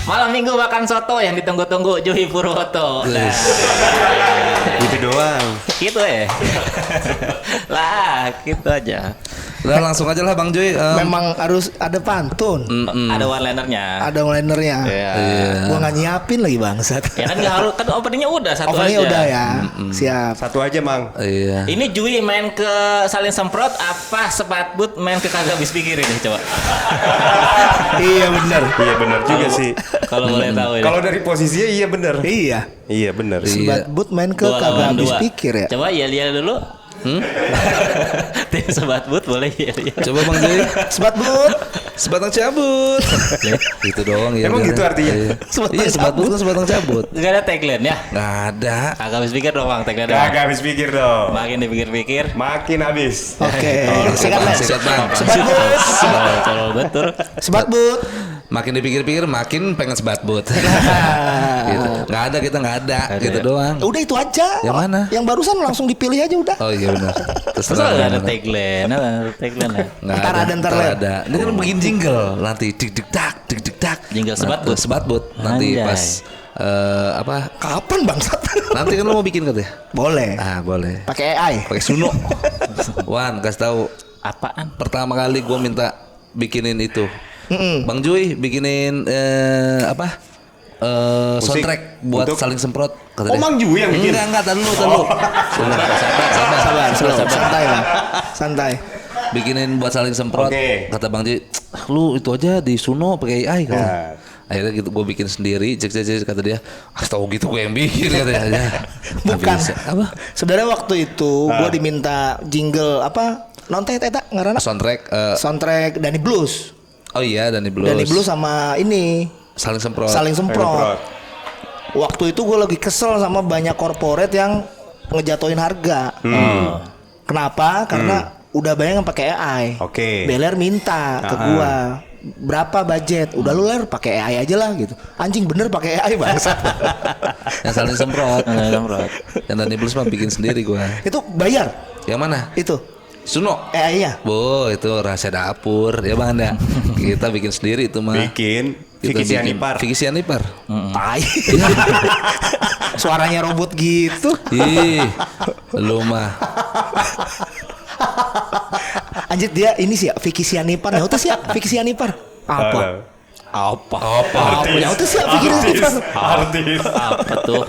Malam minggu makan soto yang ditunggu-tunggu Juhi Purwoto. Nah, Itu doang. gitu ya. Lah, gitu aja. Udah langsung aja lah Bang Joy. Memang harus ada pantun. Ada one-linernya. Ada linernya. Iya. Gua nggak nyiapin lagi bangsat. Ya kan nggak harus, kan openingnya udah satu Openingnya aja. udah ya. Siap. Satu aja, Mang. Iya. Ini Jui main ke saling semprot apa sepatbut main ke kagak habis pikir ini coba. Iya bener. Iya benar juga sih. Kalau boleh tahu ini. Kalau dari posisinya iya benar. Iya. Iya benar. Sebat but main ke Dua kagak lawan habis dua. pikir ya. Coba ya lihat dulu. Tim sebat but boleh ya. Coba Bang Joy. Sebat but. Sebatang cabut. Itu doang ya. Emang biar. gitu artinya? Iya. Sebatang Iya, sebatang kan sebatang cabut. Gak ada tagline ya? Nggak ada. Kagak habis pikir dong Bang tagline. Kagak habis pikir dong. Makin dipikir-pikir. Makin habis. Oke. Sikat Sikat Bang. sikat Bang. Sebat but. Colol betul. Sebat but. Makin dipikir-pikir makin pengen sebat but. Gitu. Nggak ada, kita nggak ada. Gitu ya? doang. Udah itu aja. Yang mana? Yang barusan langsung dipilih aja udah. Oh iya benar. Terus Terserah. gak ada yang mana. tagline. Ada tagline ya. Nggak Ntar ada, ntar lihat. ada. Ini kan bikin jingle nanti dik dik tak dik dik tak. Jingle sebat but. Sebat but nanti Anjay. pas apa? Kapan bangsat? Nanti kan lo mau bikin katanya. Boleh. Ah boleh. Pakai AI. Pakai Suno. Wan kasih tahu. Apaan? Pertama kali gue minta bikinin itu. Bang Joy bikinin apa? Musik Soundtrack buat untuk- saling semprot. Kata Oh, dia. Mang Joy yang bikin? Enggak, tar dulu. Sabar. Sabar. Santai Bang. Santai. Bikinin buat saling semprot. Oke. Kata Bang Joy, lu itu aja di Suno pakai AI kata. Ya. Akhirnya gitu gue bikin sendiri, cek kata dia, tahu gitu gue yang bikin katanya. Ya. Nggak Bukan. bisa. Apa? Sebenarnya waktu itu gua diminta jingle apa? Nontet eta ngaranna Soundtrack. soundtrack Dani Blues. Oh iya, Dani Blues. Dani Blues sama ini Saling semprot. saling semprot. Semprot. Waktu itu gue lagi kesel sama banyak corporate yang ngejatuhin harga. Kenapa? Karena udah banyak yang pakai AI. Oke. Beler minta ke gua berapa budget? Udah lu ler pakai AI aja lah gitu. Anjing bener pakai AI bangsa. Yang saling semprot. Semprot. Yang Dani Blues mah bikin sendiri gue. Itu bayar Yang mana? itu Suno. AI-nya. Bu, itu rahasia dapur ya Bang Anda. Kita bikin sendiri itu mah. Bikin Kita Vicky bikin. Sianipar. Vicky Sianipar. Tai. Suaranya robot gitu. Ih, lu mah. Anjir dia ini sih ya Vicky Sianipar. Ya udah sih ya Vicky Sianipar. Apa? Apa? Apa? Ya udah sih ya Vicky Sianipar. Artis. Apa tuh?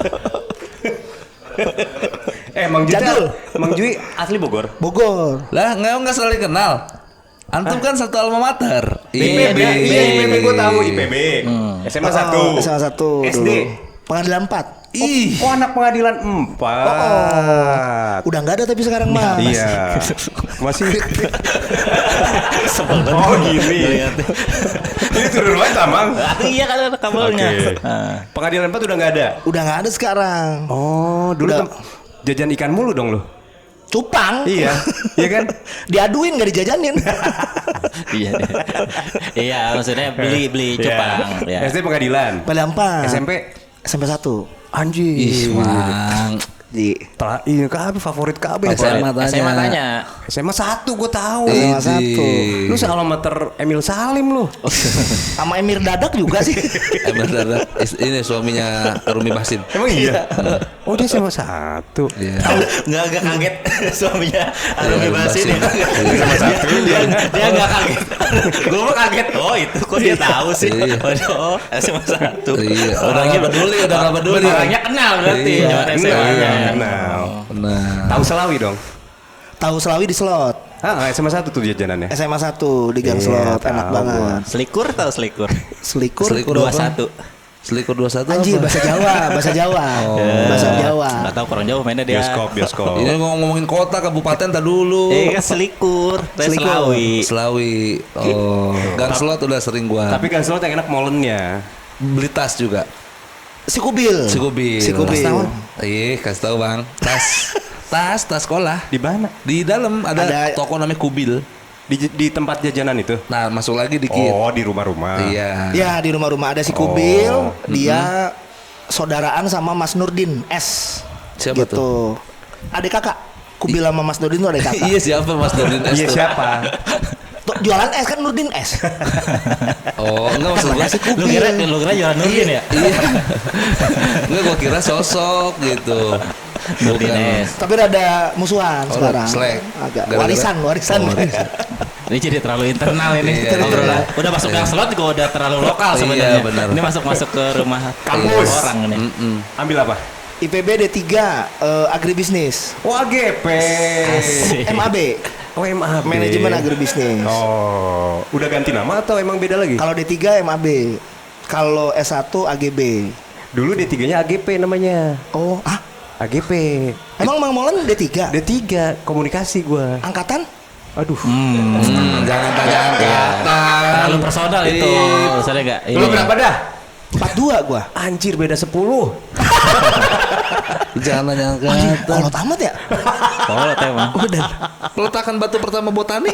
Mang Jui. Jadul. Mang Jui asli Bogor. Bogor. Lah, nggak saling kenal. Antum kan satu alma mater. IPB. Iya, IPB gue tahu IPB. SMA 1. SMA 1 SD. dulu. Pengadilan 4. Ih, Oh, anak pengadilan 4. Udah nggak ada tapi sekarang mah. Iya. Masih. Oh gini. Ini turun banget Amang. Iya kan ada kabelnya. Oke. Pengadilan 4 udah nggak ada. Udah nggak ada sekarang. Oh, dulu Udah. jajan ikan mulu dong lo. Cupang. Iya. Iya kan? Diaduin nggak dijajanin. Iya. Iya, maksudnya beli cupang. Ya. SD pengadilan. Pengadilan 4. SMP 1. anjir. ih, Mang. Di Iya KB favorit KB. SMA tanya. SMA tanya. SMA 1 gue tahu. SMA Idih. 1. Lu sealamater Emil Salim lu. Sama Emir Dadak juga sih. Emang ada ini suaminya Rumi Basin. Emang iya? Oh dia SMA 1. Iya. Nggak kaget suaminya Arumi Basin ya. Iya. Dia nggak kaget. Gue mah kaget. Oh itu kok dia tahu sih. Iya. Waduh, SMA 1. Iya, udah nggak peduli, udah nggak peduli. Orangnya kenal berarti Iya, zaman SMA-nya. Kenal. Nah, Tahu Selawi dong. Tahu Selawi di slot. Ah, SMA 1 tuh jajanannya. SMA 1 di gang Iya, slot tahu enak banget. Selikur tahu selikur? Selikur. Selikur 21. Selikur 21 Anjir apa? bahasa Jawa, bahasa Jawa. Bahasa Jawa. Nggak tahu kurang jauh mainnya dia. Bioskop. Ini ngomongin kota, kabupaten, tak dulu. Kan selikur. Dan Selikur. Selawi. Selawi. Oh, gang slot udah sering gua. Tapi kan slot yang enak molennya. Beli tas juga. Si Kubil. Si Kubil. Si Kubil. Tas tahun. Kasih tahu Bang. Tas sekolah. Di mana? Di dalam ada Ada- toko namanya Kubil. Di tempat jajanan itu. Nah, masuk lagi dikit. Oh, di rumah-rumah. Iya. Ya di rumah-rumah ada si Kubil, dia saudaraan sama Mas Nurdin S. Siapa gitu. tuh? Adik kakak. Kubil sama Mas Nurdin tuh adik kakak. Iya, siapa Mas Nurdin S Iya tuh? siapa? Tuh, jualan es kan Nurdin S. Oh, enggak maksud gua sih. Lu kira jualan Nurdin ya? Iya. Enggak, gua kira sosok gitu. Nurdin Bukan. S. Tapi ada musuhan Oh, sekarang. slack. Agak Gara-gara- warisan. Oh, warisan. Ini jadi terlalu internal ini. Iya, Obrolan. iya. Udah masuk yang slot juga udah terlalu lokal Iya, sebenarnya. benar. Ini masuk ke rumah Kampus. orang ini. Ambil apa? IPB D3 agribisnis. Oh, AGP. Asik. MAB Oh, MAB. manajemen agribisnis. Oh, udah ganti nama atau emang beda lagi? Kalau D3 MAB. Kalau S1 AGB. Dulu D3-nya AGP namanya. Oh, AGP. emang Mang Molen D3? D3 komunikasi gua. Angkatan? Aduh. Jangan tanya angkatan. Terlalu personal itu. Maksudnya enggak? Lu berapa dah? 42 gua. Anjir beda 10. Jangan tanya Anjing, angkatan. kolot amat ya? Kolot emang. Udah. Peletakan batu pertama botani.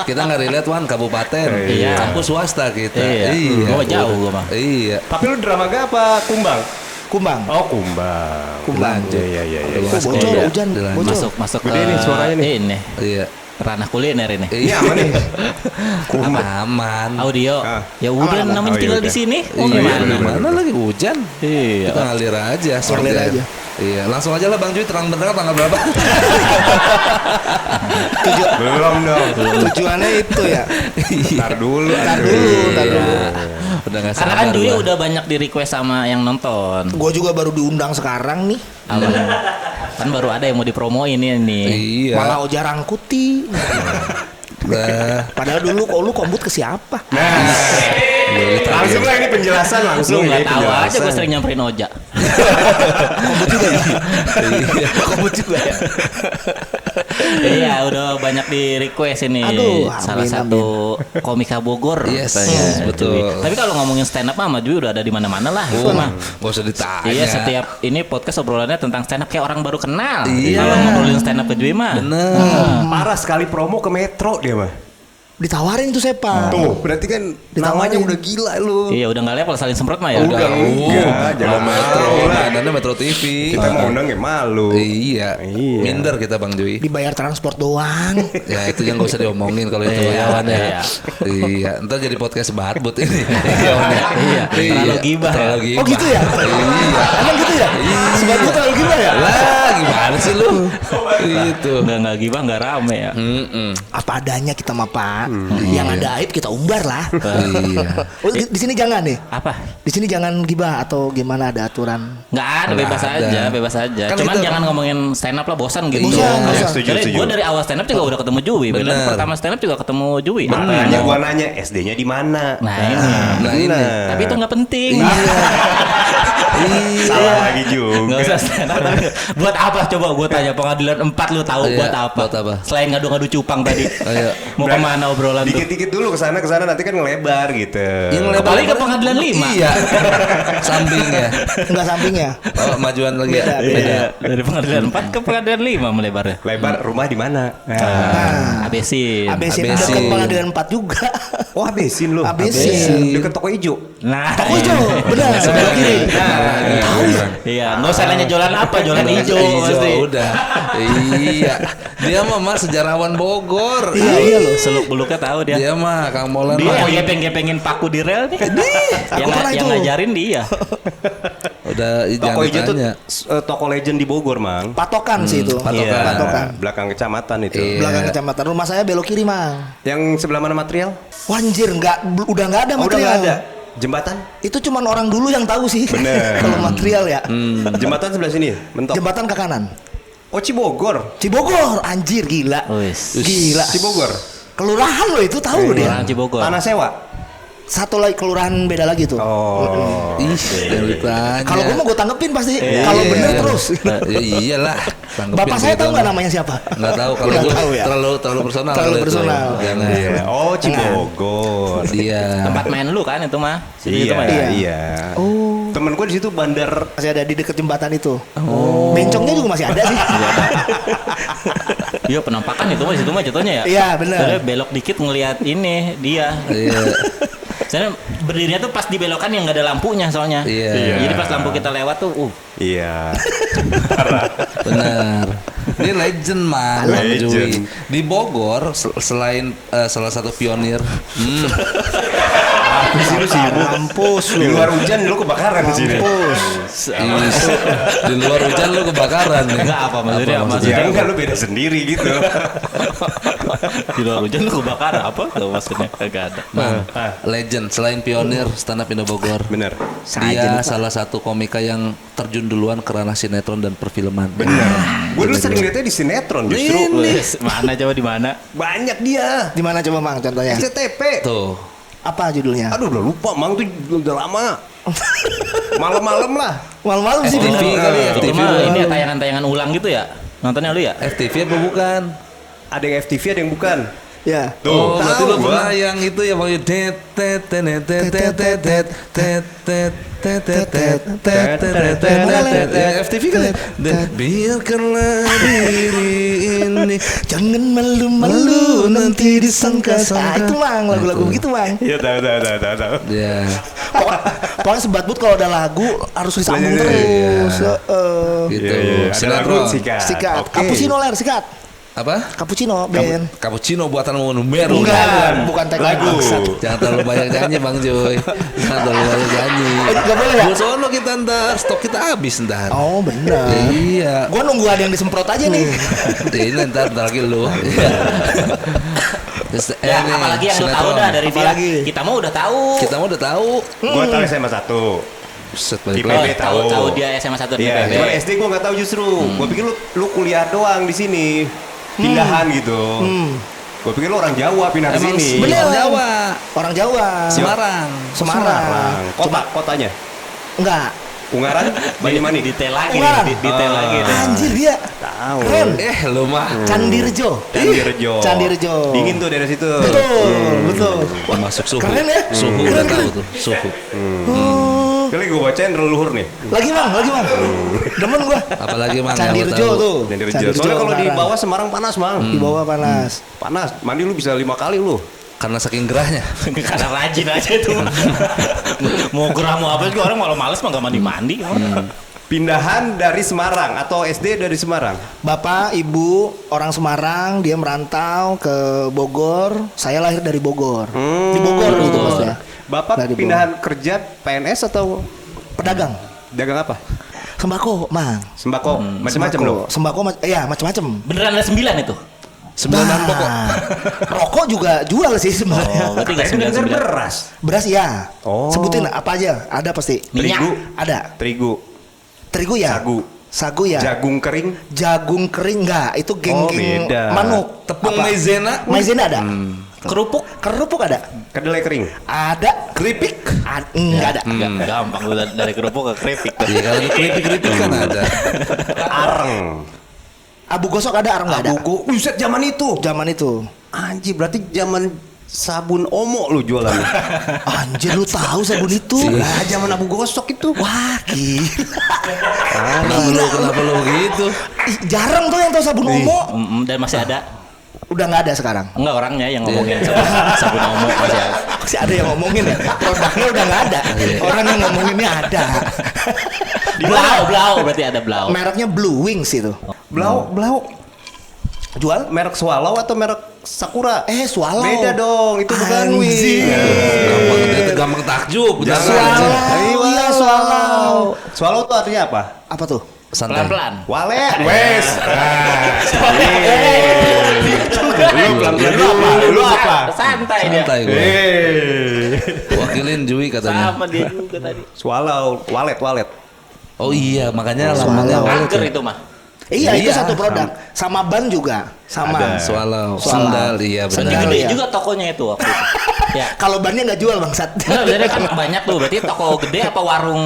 Kita nggak relate Wan, kabupaten, Iya. kampus swasta kita. Iya. Gua jauh gua mah. Iya. Tapi lu dramaga apa kumbang? Kumbang. Oh, kumbang. Kumbang. Iya. Udah Oh, bocor, Iya. hujan, Udah bocor. Masuk Gede nih suaranya nih. Ini Iya. ranah kuliner ini. Iya, aman nih. Aman. Audio. Ah. Ya udah Aman, namanya oh, tinggal iya di udah. sini. Oh Iya, gimana? gimana lagi hujan? Iya. Kita ngalir aja. seperti Ngalir air. aja. Iya, langsung aja lah Bang Jui, terang benderang tanggal berapa? Belum dong. Tujuannya itu ya. Ntar dulu. Ntar dulu. Udah nggak Karena sabar. kan Jui gua. udah banyak di request sama yang nonton. Gue juga baru diundang sekarang nih. Apa? Kan baru ada yang mau dipromoin ini. Iya. Malah Oja Rangkuti. Nah, Padahal dulu lu kombut ke siapa? Langsung lah ini penjelasan Lu langsung nggak ini tahu aja gue penjelasan. sering nyamperin Oja. Kombut juga ya. Iya udah banyak di request ini. Aduh, Salah amin, satu komika Bogor. Yes, katanya, betul. Jui. Tapi kalau ngomongin stand up mah Jui udah ada di mana-mana lah. Itu mah. gak usah ditanya. Iya setiap ini podcast obrolannya tentang stand up kayak orang baru kenal. Iya. Kalau ngobrolin stand up ke Jui mah. Bener. Parah sekali promo ke Metro dia mah. Ditawarin tuh Sepa. Tuh, berarti kan namanya Ditawarin. udah gila lu. Iya udah nggak level saling semprot mah ya. Udah. Enggak, jangan Kalau Metro, malu lah. mainannya Metro TV. Kita mau undang ya malu. Iya. Iya. Minder kita Bang Jui. Dibayar transport doang. Ya itu yang gak usah diomongin kalau itu lawan ya. Iya. Iya. Ntar jadi podcast barbut ini. Iya. Terlalu gibah ya? Terlalu gibah. Oh gitu ya? Iya. Emang gitu ya? Sebab gue terlalu gila ya? Lah gimana sih lu? Gitu. Nggak gibah nggak rame ya. Apa adanya kita mah Pak. Yang ada aib kita umbar lah. Iya. Oh, di sini jangan nih. Apa? Di sini jangan gibah atau gimana ada aturan. Nggak ada, Nggak bebas ada. aja, bebas aja. Kan Cuman itu- jangan ngomongin stand up lah, bosan gitu. Bosan, Ya, bosan. setuju, Jadi setuju. gue dari awal stand up juga udah ketemu Jui. Bener. Bener. Pertama stand up juga ketemu Jui. Makanya gua nanya SD-nya di mana? Nah ini. Nah ini. Tapi itu nggak penting. Salah lagi juga. Nggak usah stand up. Tapi buat apa coba gue tanya pengadilan 4 lu tahu Iya, buat apa? buat apa? Selain ngadu-ngadu cupang tadi. Ayo. Mau kemana obrolan tuh? Dikit-dikit dulu ke sana nanti kan ngelebar gitu. Yang Kembali ke pengadilan 5. Iya. Sampingnya. Enggak sampingnya. Oh, majuan lagi ya. Beda, Beda. Iya, dari pengadilan 4 ke pengadilan 5 melebarnya. Lebar rumah di mana? Abesin. Abesin Abesin. dekat pengadilan 4 juga. Oh, habisin lu. Abesin. Deket toko hijau. Nah, Toko hijau, benar. Sebelah kiri. Tahu ya? Iya, nggak usah nanya jualan apa, jualan hijau Hijau, pasti. udah. Iya. Dia mah Mas sejarawan Bogor. Iya loh. Seluk beluknya tahu dia. Dia mah Kang Molan Dia mah yang gepeng-gepengin paku di rel nih. Aku pernah yang itu. ngajarin dia. udah Toko jangan hijau tuh ditanya. toko legend di Bogor, Mang. Patokan sih itu. Patokan. Iya, Patokan. belakang kecamatan itu. Iya. Belakang kecamatan. Rumah saya belok kiri, Mang. Yang sebelah mana material? Wanjir, udah nggak ada Oh, udah material. nggak ada. Jembatan? Itu cuman orang dulu yang tahu sih. Bener. Kalau material ya. Jembatan sebelah sini, mentok. Jembatan ke kanan. Oh, Cibogor. Cibogor, anjir gila. Wis. Gila. Cibogor. Kelurahan loh itu tahu loh dia. Orang Cibogor. Tanah sewa. Satu lagi kelurahan beda lagi tuh. Oh. Ih, jangan ditanya. Kalau gue mau gue tanggepin pasti. Iya. Kalau bener terus. Ya iyalah. Tanggepin Bapak saya gitu tahu nggak mah. namanya siapa? Nggak tahu kalau Nggak gue tahu ya? terlalu personal. Terlalu kalau itu. personal. Jangan. Iya. Oh, Cibogor. Dia. Tempat main lu kan itu mah. Situ Iya, mah ya? iya. Oh. Temen gue di situ bandar. Masih ada di dekat jembatan itu. Bencongnya juga masih ada sih. Iya penampakan itu mah situ mah jatuhnya ya. Iya, benar. Soalnya belok dikit ngelihat ini dia. Iya. Soalnya berdirinya tuh pas di belokan yang nggak ada lampunya soalnya. Iya. Jadi pas lampu kita lewat tuh, Iya. Benar. Ini legend man, Bang Legend. Jui. Di Bogor selain salah satu pionir. Di sini sibuk. Mampus Di lu. luar hujan lu kebakaran di sini. Mampus. Di luar hujan lu kebakaran nih. Enggak apa maksudnya? Ya enggak lu beda sendiri gitu. Di luar hujan lu kebakaran apa? Tuh maksudnya kagak ada. Man, legend selain pionir stand up Indo Bogor. Bener. Dia salah satu komika yang terjun duluan ke ranah sinetron dan perfilman. Gue dulu sering liatnya di sinetron justru. Mana coba di mana? Banyak dia. Di mana coba Mang contohnya? SCTP. Tuh. Apa judulnya? Aduh udah lupa Mang tuh udah lama. Malam-malam lah. Malam-malam sih FTV bener. kali ya, Itu FTV. mah ini ya tayangan-tayangan ulang gitu ya? Nontonnya lu ya? FTV apa bukan? Ada yang FTV ada yang bukan. Ya. Oh, berarti tahu lo gua. pernah yang itu ya bang tet tet tet tet tet tet tet tet tet tet tet tet tet tet FTV kan ya? Biarkanlah diri ini Jangan malu-malu nanti disangka-sangka. Itu Mang, lagu-lagu begitu Mang. Iya tahu. ya Pokoknya sebat but kalau ada lagu harus disambung Iya, terus. gitu Ada lagu sinetron sikat. Sikat. Oke. Cappuccino ler sikat. apa Cappuccino band. cappuccino buatan Meru Bukan tagline Lagu. bangsat. jangan terlalu banyak nyanyi bang Joy jangan terlalu banyak nyanyi Gak boleh ya? Gua sono kita ntar stok kita habis ntar Oh benar. iya Gua nunggu ada yang disemprot aja nih. ini ntar lagi lu Iya. Terus, Ya, nih, apalagi yang lu tahu sinetron. dah dari dia. Apalagi? Kita mah udah tahu. Kita mah udah tahu. Gue tahu SMA 1. Set balik IPB lagi. tahu. dia SMA 1 di Iya, PB. cuman SD gue nggak tahu justru. Gue pikir lu kuliah doang di sini. Pindahan gitu. Gue pikir lu orang Jawa pindah ke Emang sini. Bener. orang Jawa. Orang Jawa. Semarang. Semarang. Kotanya. Enggak. Ungaran, Banyumanik. Detail lagi Ungaran. nih, detail lagi nih. Anjir dia. Tahu. Keren. Lu mah. Candirejo. Candirejo. Candirejo. Dingin tuh dari situ. Betul. Wah, masuk suhu. Keren ya? Suhu Keren, udah tahu keren. tuh. Suhu. Kali gue bacain leluhur nih. Lagi Mang. Demen gua. Apalagi mang yang lu Candirejo tahu. tuh. Candirejo. Soalnya kalau di Ungaran. bawah Semarang panas, Mang. Di bawah panas. Panas. Mandi lu bisa 5 kali lu. Karena saking gerahnya. Karena rajin aja tuh. Mau gerah mau apa juga orang malah males mah gak mandi-mandi. Pindahan dari Semarang atau SD dari Semarang? Bapak, ibu, orang Semarang, dia merantau ke Bogor. Saya lahir dari Bogor. Di Bogor gitu maksudnya. Bapak Dari pindahan kerja PNS atau Pedagang. dagang apa? Sembako, Mang. Sembako, macam-macam loh. Sembako, iya macam-macam. Beneran ada 9 itu? 9 pokok. Rokok juga jual sih sebenarnya. Oh, berarti gak Saya dengar 9. beras, Beras ya. Oh. Sebutin apa aja? Ada pasti. Minyak. terigu, Ada. terigu, Terigu ya. Sagu ya. jagung kering, Jagung kering enggak? Itu geng-geng beda. manuk. Tepung Apa? maizena. Maizena ada. Kerupuk? Kerupuk ada. kedelai kering. Ada. Keripik. Enggak ada. Enggak, gampang lu dari kerupuk ke keripik. Iya kalau keripik kan ada. Areng. Abu gosok ada, arang enggak ada. Abu buset zaman itu. Zaman itu. Anjir, berarti zaman sabun Omo lu jualannya. Anjir lu tahu sabun itu? Lah, zaman Abu Gosok itu. Wah, gila. Kenapa lu gitu? Ih, jarang tuh yang tahu sabun Omo. Dan masih ada. Udah nggak ada sekarang. Enggak orangnya yang ngomongin sabun Omo masih ada. Masih ada yang ngomongin ya. Produknya udah nggak ada. Orang yang ngomonginnya ada. Blau berarti ada blau. Mereknya Blue Wings itu. Blau. Jual? Merek Swallow atau merek Sakura? Swallow. Beda dong, itu bukan Anjir. Gampang itu gampang takjub. Jangan. Swallow. Iya, swallow. Swallow itu artinya apa? Apa tuh? Santai. Pelan-pelan. Walet. Wes. Lu pelan-pelan lu apa? Santai dia. Santai gue. Eh. Wakilin Jui katanya. Sama dia juga tadi. Swallow, walet. Oh iya, makanya Swallow. lamanya Angker itu mah. Iya, itu Iya, satu produk. Sama ban juga. Sama. Ada. Swallow, Swallow. sandal, iya Gede benar. Iya. juga tokonya itu waktu itu. Ya. Kalau bannya nggak jual bangsat. Nah, berarti kan banyak tuh. Berarti toko gede apa warung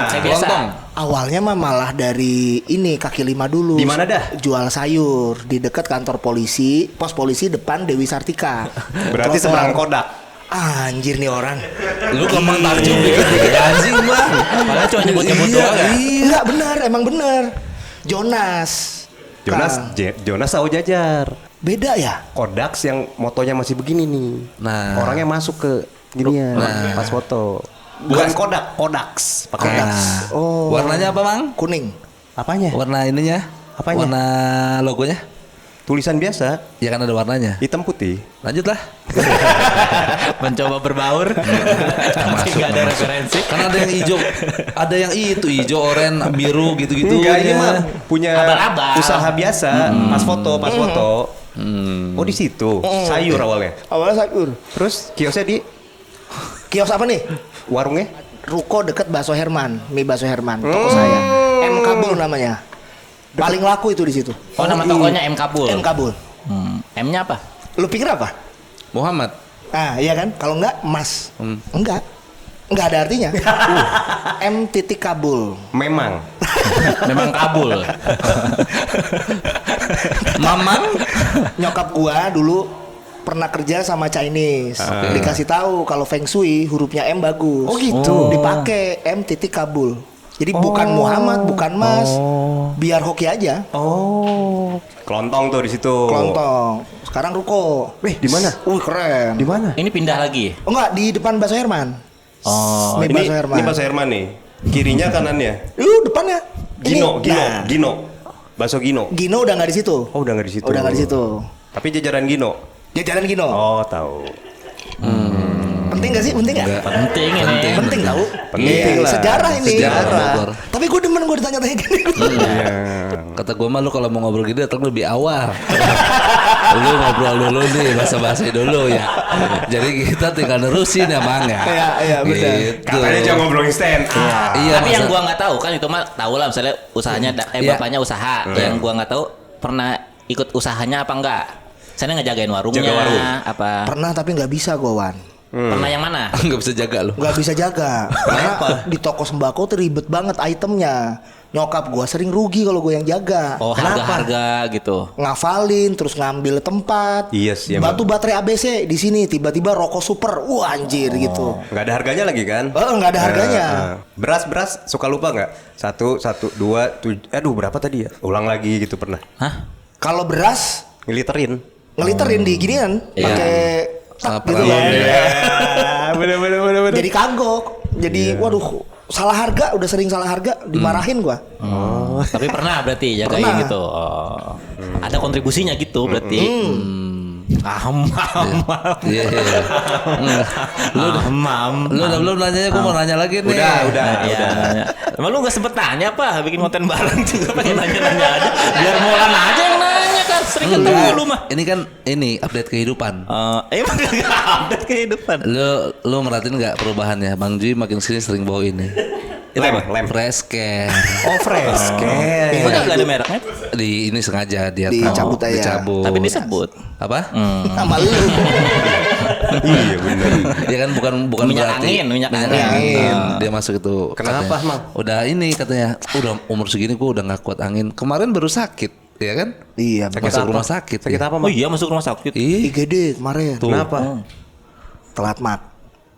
kayak biasa? Lontong. Awalnya mah malah dari ini kaki lima dulu. Di mana dah? Jual sayur di dekat kantor polisi, pos polisi depan Dewi Sartika. Berarti Trotoar. seberang Kodak. Anjir nih orang. Lu gampang takjub dikit-dikit anjing bang. Padahal cuma nyebut-nyebut doang ya. Enggak benar, emang benar. Jonas. Nah, Jonas Sao Jajar. beda ya? Kodaks yang motonya masih begini nih. Nah. Orangnya masuk ke ginian pas foto. Bukan Kodaks, pakai X. Oh. Warnanya apa bang? Kuning. Apanya? Warna ininya? Apanya? Warna logonya? Tulisan biasa, Ya kan ada warnanya. hitam putih. Lanjutlah. Mencoba berbaur. Tapi nggak ada referensi. Kan ada yang hijau, ada yang itu hijau, oranye, biru gitu-gitu. Enggak, ini ya. mah punya Abal-abal. usaha biasa. Pas foto. Oh di situ, sayur awalnya. Awalnya sayur. Terus kiosnya di Kios apa nih? warungnya? Ruko deket Bakso Herman, mie Bakso Herman, toko saya. M Kabul namanya. Paling laku itu di situ. Oh, nama tokonya M Kabul. M Kabul. M-nya apa? Lu pikir apa? Muhammad. Ah, iya kan? Kalau enggak Mas. Enggak. Enggak ada artinya. M titik Kabul. Memang. Memang Kabul. Mamang. Nyokap gua dulu pernah kerja sama Chinese. Dikasih tahu kalau Feng Shui hurufnya M bagus. Oh, gitu. Dipakai M titik Kabul. Jadi bukan Muhammad, bukan Mas. Biar hoki aja. Oh. Kelontong tuh di situ. Kelontong. Sekarang ruko. Di mana? Keren. Di mana? Ini pindah lagi. Oh enggak, di depan Bakso Herman. Oh, Mie Bakso Herman. Ini Bakso Herman nih. Kirinya kanannya. Depannya. Gino. Nah, Bakso Gino. Gino udah nggak di situ. Oh, udah nggak di situ. Udah nggak di situ. Tapi jajaran Gino. Jajaran Gino. Oh, tahu. Penting gak sih? Penting gak? penting ini. Penting tahu. Penting Iya, lah. sejarah ini. Sejarah Bogor. Tapi gue demen gue ditanya-tanya gini. Iya. Kata gue mah lu kalau mau ngobrol gini datang lebih awal. Lu ngobrol dulu nih, basa-basi dulu ya. Jadi kita tinggal nerusin ya Bang ya. Iya, benar. Gitu. Katanya jangan ngobrolin stand. Iya, Tapi yang masa- gua nggak tahu kan itu mah tahu lah misalnya usahanya Iya. bapaknya usaha. Yang gua nggak tahu pernah ikut usahanya apa enggak. Saya ngejagain warungnya Jaga warung. apa. Pernah tapi nggak bisa gue Wan. Pernah yang mana? nggak bisa jaga lu. Nggak bisa jaga. Karena di toko sembako tuh ribet banget itemnya. Nyokap gue sering rugi kalau gue yang jaga. Oh, harga-harga gitu. Ngafalin terus ngambil tempat. Iya sih, emang. Batu baterai ABC di sini tiba-tiba rokok super. Wah anjir gitu. Nggak ada harganya lagi kan? Nggak ada harganya. Beras suka lupa nggak? 1, 2, 7. Aduh berapa tadi ya? Ulang lagi gitu pernah. Hah? Kalau beras Ngeliterin. ngeliterin di ginian Iya. pakai Sama tak gitu peralon kan. ya. Bener. Jadi kagok. Jadi waduh salah harga, udah sering salah harga dimarahin gua. Tapi pernah berarti jagain Pernah. gitu. Oh. Ada kontribusinya gitu berarti. Aham. Iya. Lu udah belum nanya, gue mau nanya lagi nih. Udah. Iya. Emang lu gak sempet nanya apa bikin konten bareng juga pengen nanya-nanya aja. Biar Molan aja yang nanya kan. Sering ketemu lu mah. Ini kan update kehidupan. Emang gak update kehidupan. Lu merhatiin nggak perubahannya? Bang Ji makin sini sering bawa ini. Lem. Fresh care. Oh fresh care. Itu gak ada mereknya. Di ini sengaja dia Dicabut aja. dicabut. Tapi disebut. Apa? Sama lu. Iya bener. Ya kan bukan Minyak berarti angin, minyak angin. Dia masuk itu. Kenapa, katanya. Mang? Udah ini katanya. Udah umur segini gua udah nggak kuat angin. Kemarin baru sakit, ya kan? Iya, Masuk rumah sakit. Sakit ya. apa Oh mah? iya masuk rumah sakit. Ih, IGD kemarin. Kenapa? Telat mat.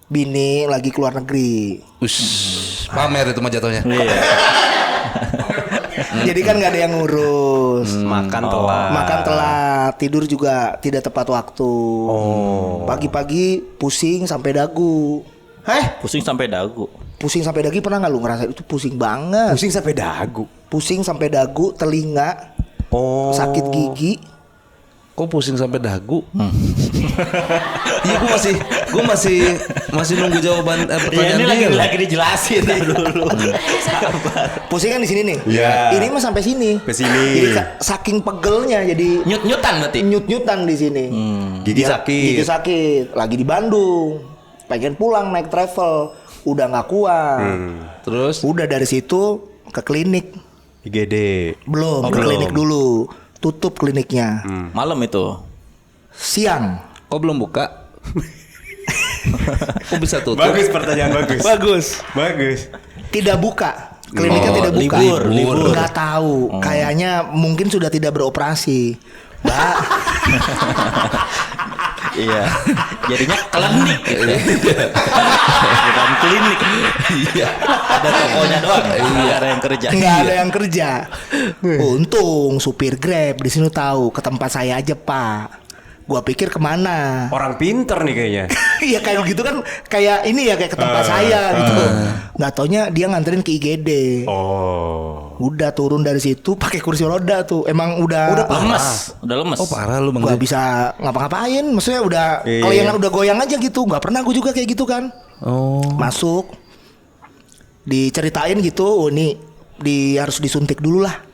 Bini lagi keluar negeri. ush, pamer itu mah jatuhnya. Jadi kan nggak ada yang ngurus. Makan telat. Makan telat, tidur juga tidak tepat waktu. Pagi-pagi pusing sampai dagu. Pusing sampai dagu. Pusing sampai dagu pernah nggak lu ngerasain itu pusing banget. Pusing sampai dagu. Pusing sampai dagu, telinga, sakit gigi. Kok pusing sampai dagu? Iya, gue masih nunggu jawaban pertanyaan ini dia. lagi dijelasin dulu. Pusing kan di sini nih. Iya. Ini mah sampai sini. Ke sini. Jadi saking pegelnya jadi Nyut-nyutan berarti. nyut-nyutan di sini. Gigi sakit. Gigi sakit. Lagi di Bandung. Pengen pulang naik travel. Udah nggak kuat. Terus Udah dari situ ke klinik. IGD. Belum, ke klinik dulu. Tutup kliniknya. Malam itu. Siang. kok belum buka? Kok bisa tutup? Bagus pertanyaan bagus. Bagus. Tidak buka. Kliniknya Oh, tidak buka. libur. Nggak tahu. Kayaknya mungkin sudah tidak beroperasi. Iya. Jadinya klinik gitu. Bukan klinik. Iya. Ada tokonya doang. Iya, ada yang kerja. Nggak ada yang kerja. Untung supir Grab di sini tahu ke tempat saya aja Pak. Gua pikir kemana? Orang pinter nih kayaknya. Iya kayak gitu kan, kayak ini ya kayak ke tempat saya gitu. Nggak taunya dia nganterin ke IGD. Oh. Udah turun dari situ pakai kursi roda tuh. Emang udah Lemes, udah lemes. Oh parah lu Bang gak Joy. bisa ngapa-ngapain. Maksudnya udah Iya. kelayangan udah goyang aja gitu. Nggak pernah gue juga kayak gitu kan. Oh. Masuk diceritain gitu, oh ini harus disuntik dulu lah.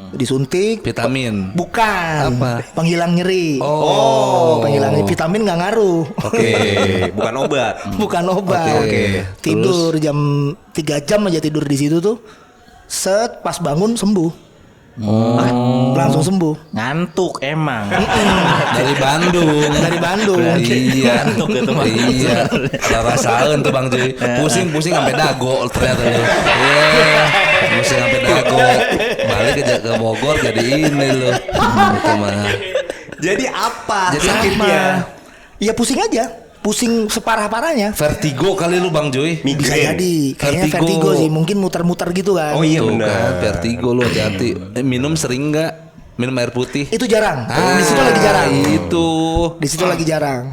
Disuntik Vitamin. bukan Apa? penghilang nyeri. Oh. Penghilang nyeri, vitamin nggak ngaruh. Oke, bukan obat. Bukan obat. Oke. Tidur jam 3 jam aja tidur di situ tuh. Set pas bangun sembuh. Langsung sembuh. Ngantuk emang. Dari Bandung. Dari Bandung. Iya. Ngantuk itu mah. Iya. Ada rasain tuh Bang Joy. Pusing-pusing sampai dago ternyata lu. Iya. Pusing sampai dago. Balik ke Bogor jadi ini lu. Itu mah. Jadi apa Jadi sakitnya? Iya pusing aja. Pusing separah-parahnya. Vertigo kali lu Bang Joy. Bisa Migrain. jadi. Kayaknya Vertigo. vertigo sih. Mungkin muter-muter gitu kan. Oh iya Tuh benar. kan, vertigo lu hati-hati. Minum sering nggak? Minum air putih. Itu jarang. Di situ lagi jarang. Itu. Di situ lagi jarang.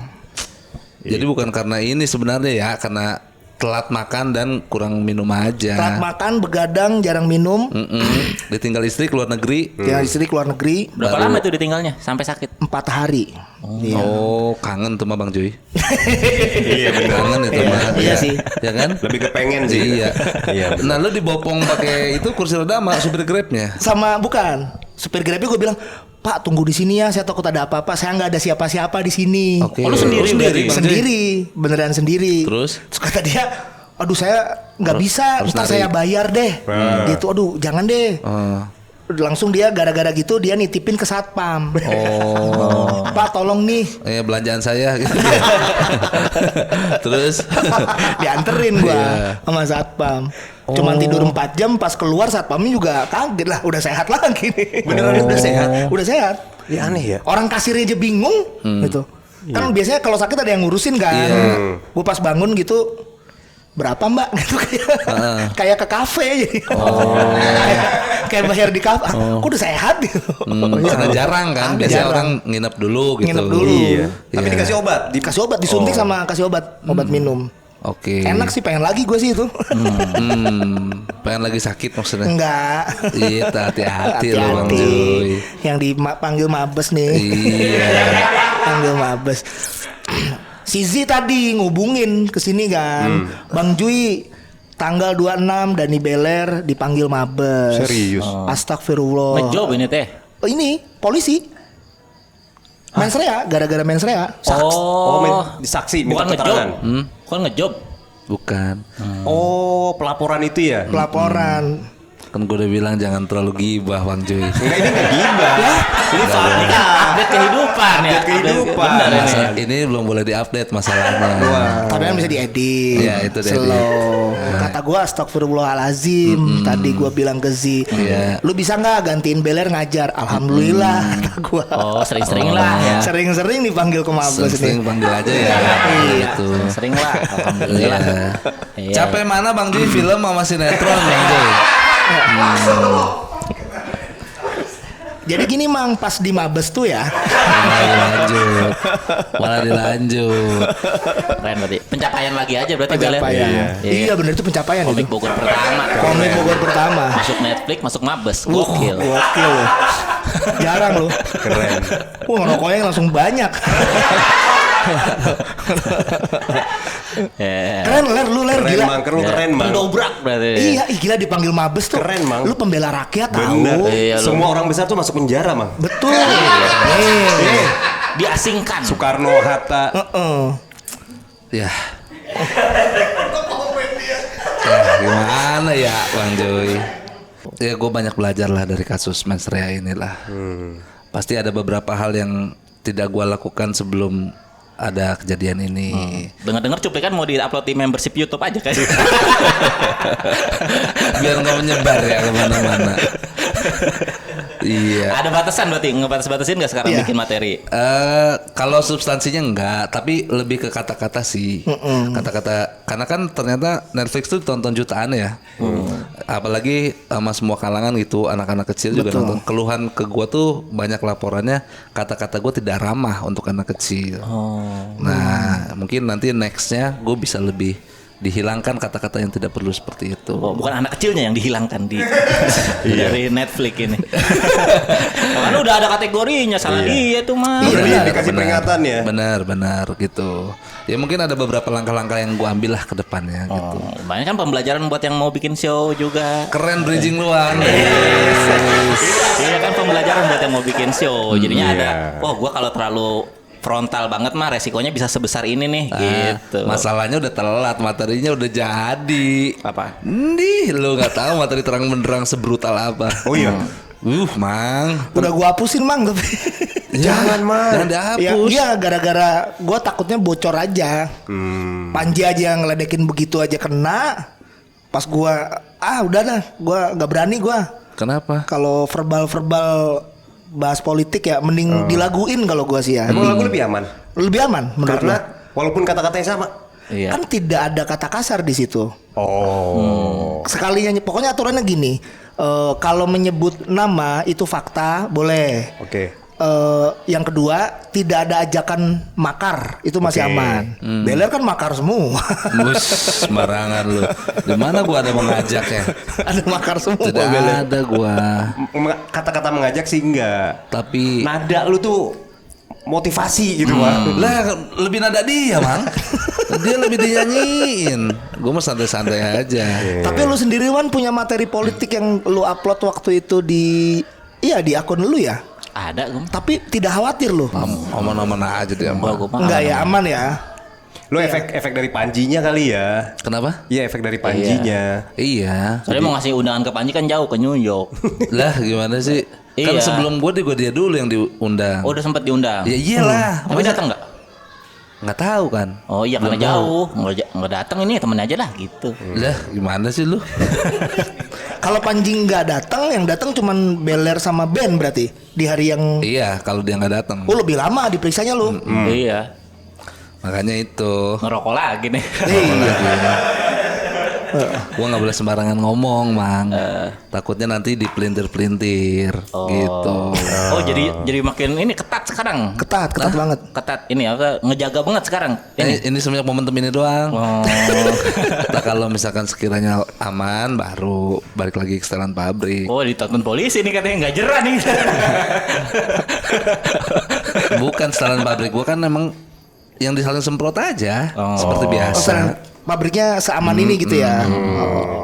Jadi bukan karena ini sebenarnya ya, karena telat makan dan kurang minum aja. Telat makan, begadang, jarang minum. Ditinggal istri keluar negeri. Tinggal istri keluar negeri Berapa lama itu ditinggalnya sampai sakit? 4 hari. Iya. Oh, kangen tuh mah Bang Joy. Iya benar. Kangen itu mah. Iya sih. Ya kan? Lebih kepengen sih. Iya. Iya. Nah, lu dibopong pakai itu kursi roda sama supir Grabnya. Sama bukan. Supir Grabnya gue bilang, Pak tunggu di sini ya. Saya takut ada apa-apa. Saya nggak ada siapa-siapa di sini. Oke. Oh, lu sendiri berarti, Bang Joy? Sendiri, beneran sendiri. Terus? kata dia, aduh saya nggak bisa. harus Ntar lari. saya bayar deh. Gitu. Aduh jangan deh. Oh. Langsung dia gara-gara gitu dia nitipin ke satpam. Oh. Pak tolong nih. Belanjaan saya gitu. Terus Dianterin gua Iya. sama satpam. Cuman tidur 4 jam, pas keluar satpamnya juga kaget lah, udah sehat lagi nih. Beneran udah sehat? Udah sehat. Ya aneh ya. Orang kasirnya aja bingung gitu. Kan biasanya kalau sakit ada yang ngurusin kan. Iya. Gua pas bangun gitu, berapa Mbak? Gitu kayak ke kafe jadi. kayak bayar di kafe. Kok udah sehat gitu. karena jarang kan, biasanya Jarang. orang nginep dulu gitu. Nginep dulu. Iya. Tapi Iya. dikasih obat. Kasih obat, disuntik sama kasih obat minum. Oke. Enak sih, pengen lagi gue sih itu. Pengen lagi sakit maksudnya. Enggak. Iya, hati-hati lu Bang Joy. Yang dipanggil mabes nih. Iya. Panggil mabes. Si Z tadi ngubungin ke sini kan. Bang Jui tanggal 26 Dani Beler dipanggil mabes. Serius? Astagfirullah. Ngejob ini teh. Oh, ini polisi. Mensrea, gara-gara mensrea. Oh, saksi bukan minta ngejob. keterangan. Bukan ngejob. Bukan. Oh, pelaporan itu ya? Pelaporan. Kan gue udah bilang jangan terlalu gibah Bang Joy. Enggak, ini enggak gibah. Ini fakta. Update kehidupan ya. Update kehidupan. Benar ini. Ini belum boleh diupdate masalahnya. Tapi kan bisa diedit. Iya, itu diedit. Slow. Kata gua astagfirullahalazim. Tadi gua bilang ke Z, Iya. lu bisa nggak gantiin Beler ngajar? Alhamdulillah kata gua. Oh, sering-sering lah ya. Sering-sering dipanggil ke mabes Sering nih. panggil aja ya. Gitu. Sering lah. Alhamdulillah. Iya. Iya. Capek mana Bang Joy film sama sinetron Bang Joy? Jadi gini Mang, pas di mabes tuh ya. Malah dilanjut. Keren berarti. Pencapaian lagi aja berarti Beler. Pencapaian. Iya. Iya bener itu pencapaian Komik itu. Bogor pertama. Komik Bogor pertama. Masuk Netflix, masuk Mabes. Gokil. Gokil loh. Jarang loh. Keren. Wah ngerokoknya langsung banyak. Ya. Keren Ler, lu Ler Keren, gila. Mang. Keren, Mang. Pendobrak berarti. Iya, ih, gila dipanggil mabes tuh. Keren, Mang. Lu pembela rakyat Bener. tahu. Iya, lu. Semua orang besar tuh masuk penjara, Mang. Betul. Nih. Diasingkan. Soekarno, Hatta. Heeh. Ya. Ya gimana ya Bang Joy? Ya gue banyak belajar lah dari kasus mensrea inilah. Pasti ada beberapa hal yang tidak gue lakukan sebelum ada kejadian ini. Dengar-dengar cuplikan mau di-upload di membership YouTube aja kan. Biar nggak menyebar ya kemana-mana. Iya. Ada batasan berarti ngebatas-batasin nggak sekarang Iya. bikin materi? Kalau substansinya enggak, tapi lebih ke kata-kata sih. Kata-kata, karena kan ternyata Netflix tuh tonton jutaan ya. Apalagi sama semua kalangan gitu, anak-anak kecil juga Betul. nonton. Keluhan ke gua tuh banyak laporannya kata-kata gua tidak ramah untuk anak kecil. Nah, mungkin nanti nextnya gue bisa lebih dihilangkan kata-kata yang tidak perlu seperti itu. Oh, bukan anak kecilnya yang dihilangkan dari Netflix ini. Karena udah ada kategorinya, salah dia tuh mah. Iya, dikasih peringatan ya. Benar gitu. Ya mungkin ada beberapa langkah-langkah yang gua ambil lah ke depannya gitu. Oh, banyak kan pembelajaran buat yang mau bikin show juga. Keren bridging luang. Iya kan pembelajaran buat yang mau bikin show. Jadinya ada, wah gua kalau terlalu frontal banget mah resikonya bisa sebesar ini nih gitu. Masalahnya udah telat, materinya udah jadi. Apa? Nih, lu nggak tahu materi terang benderang sebrutal apa. Oh iya. Mang. Udah gua hapusin Mang tapi. Jangan, Mang. Jangan Ya, dihapus. iya gara-gara gua takutnya bocor aja. Panji aja yang ngeledekin begitu aja kena. Pas gua udah dah, gua nggak berani gua. Kenapa? Kalau verbal bahas politik ya mending dilaguin kalau gua sih ya. Emang lagu lebih aman? Lebih aman menurut Karena lo. walaupun kata-katanya sama. Iya. Kan tidak ada kata kasar di situ. Oh. Sekalinya pokoknya aturannya gini. Kalau menyebut nama itu fakta boleh. Oke. Yang kedua tidak ada ajakan makar itu masih Oke. aman. Beler kan makar semua. Bus sembarangan lu. Di mana gua ada mengajak ya? Ada makar semua. Tidak Beler. ada gua. Kata-kata mengajak sih enggak. Tapi Nada lu tuh motivasi gitu, Bang. lah lebih nada dia, Mang. Dia lebih dinyanyiin. Gua mah santai-santai aja. Tapi lu sendiri Wan punya materi politik yang lu upload waktu itu di akun lu ya. Ada gua. Tapi tidak khawatir lu. Aman-aman aja dia, Gua Mang. mah Enggak aman. ya aman ya. Lu efek dari Panjinya kali ya. Kenapa? Iya, efek dari Panjinya. Iya. Soalnya mau ngasih undangan ke Panji kan jauh ke New York. Lah gimana sih? Kan Iya. sebelum gua dia dulu yang diundang. Oh udah sempat diundang. Ya iyalah. Tapi datang nggak? Nggak tahu kan. Oh iya karena Belum tahu. jauh, nggak datang ini temen aja lah gitu. Lah gimana sih lu? Kalau Panji nggak datang, yang datang cuman Beler sama Ben berarti di hari yang Iya, kalau dia nggak datang. lebih lama diperiksanya lu. Iya, Makanya itu. ngerokok lagi nih. Gua nggak boleh sembarangan ngomong, Mang. Takutnya nanti dipelintir-pelintir gitu. Oh jadi makin ini ketat sekarang. Ketat banget. Ketat ini apa ngejaga banget sekarang. Ini semenjak momentum ini doang. Oh. Nah, kalau misalkan sekiranya aman, baru balik lagi ke setelan pabrik. Oh ditonton polisi nih katanya nggak jerah nih. Bukan setelan pabrik, gua kan emang yang disaling semprot aja, Oh. seperti Oh, biasa. sekarang pabriknya seaman ini gitu ya.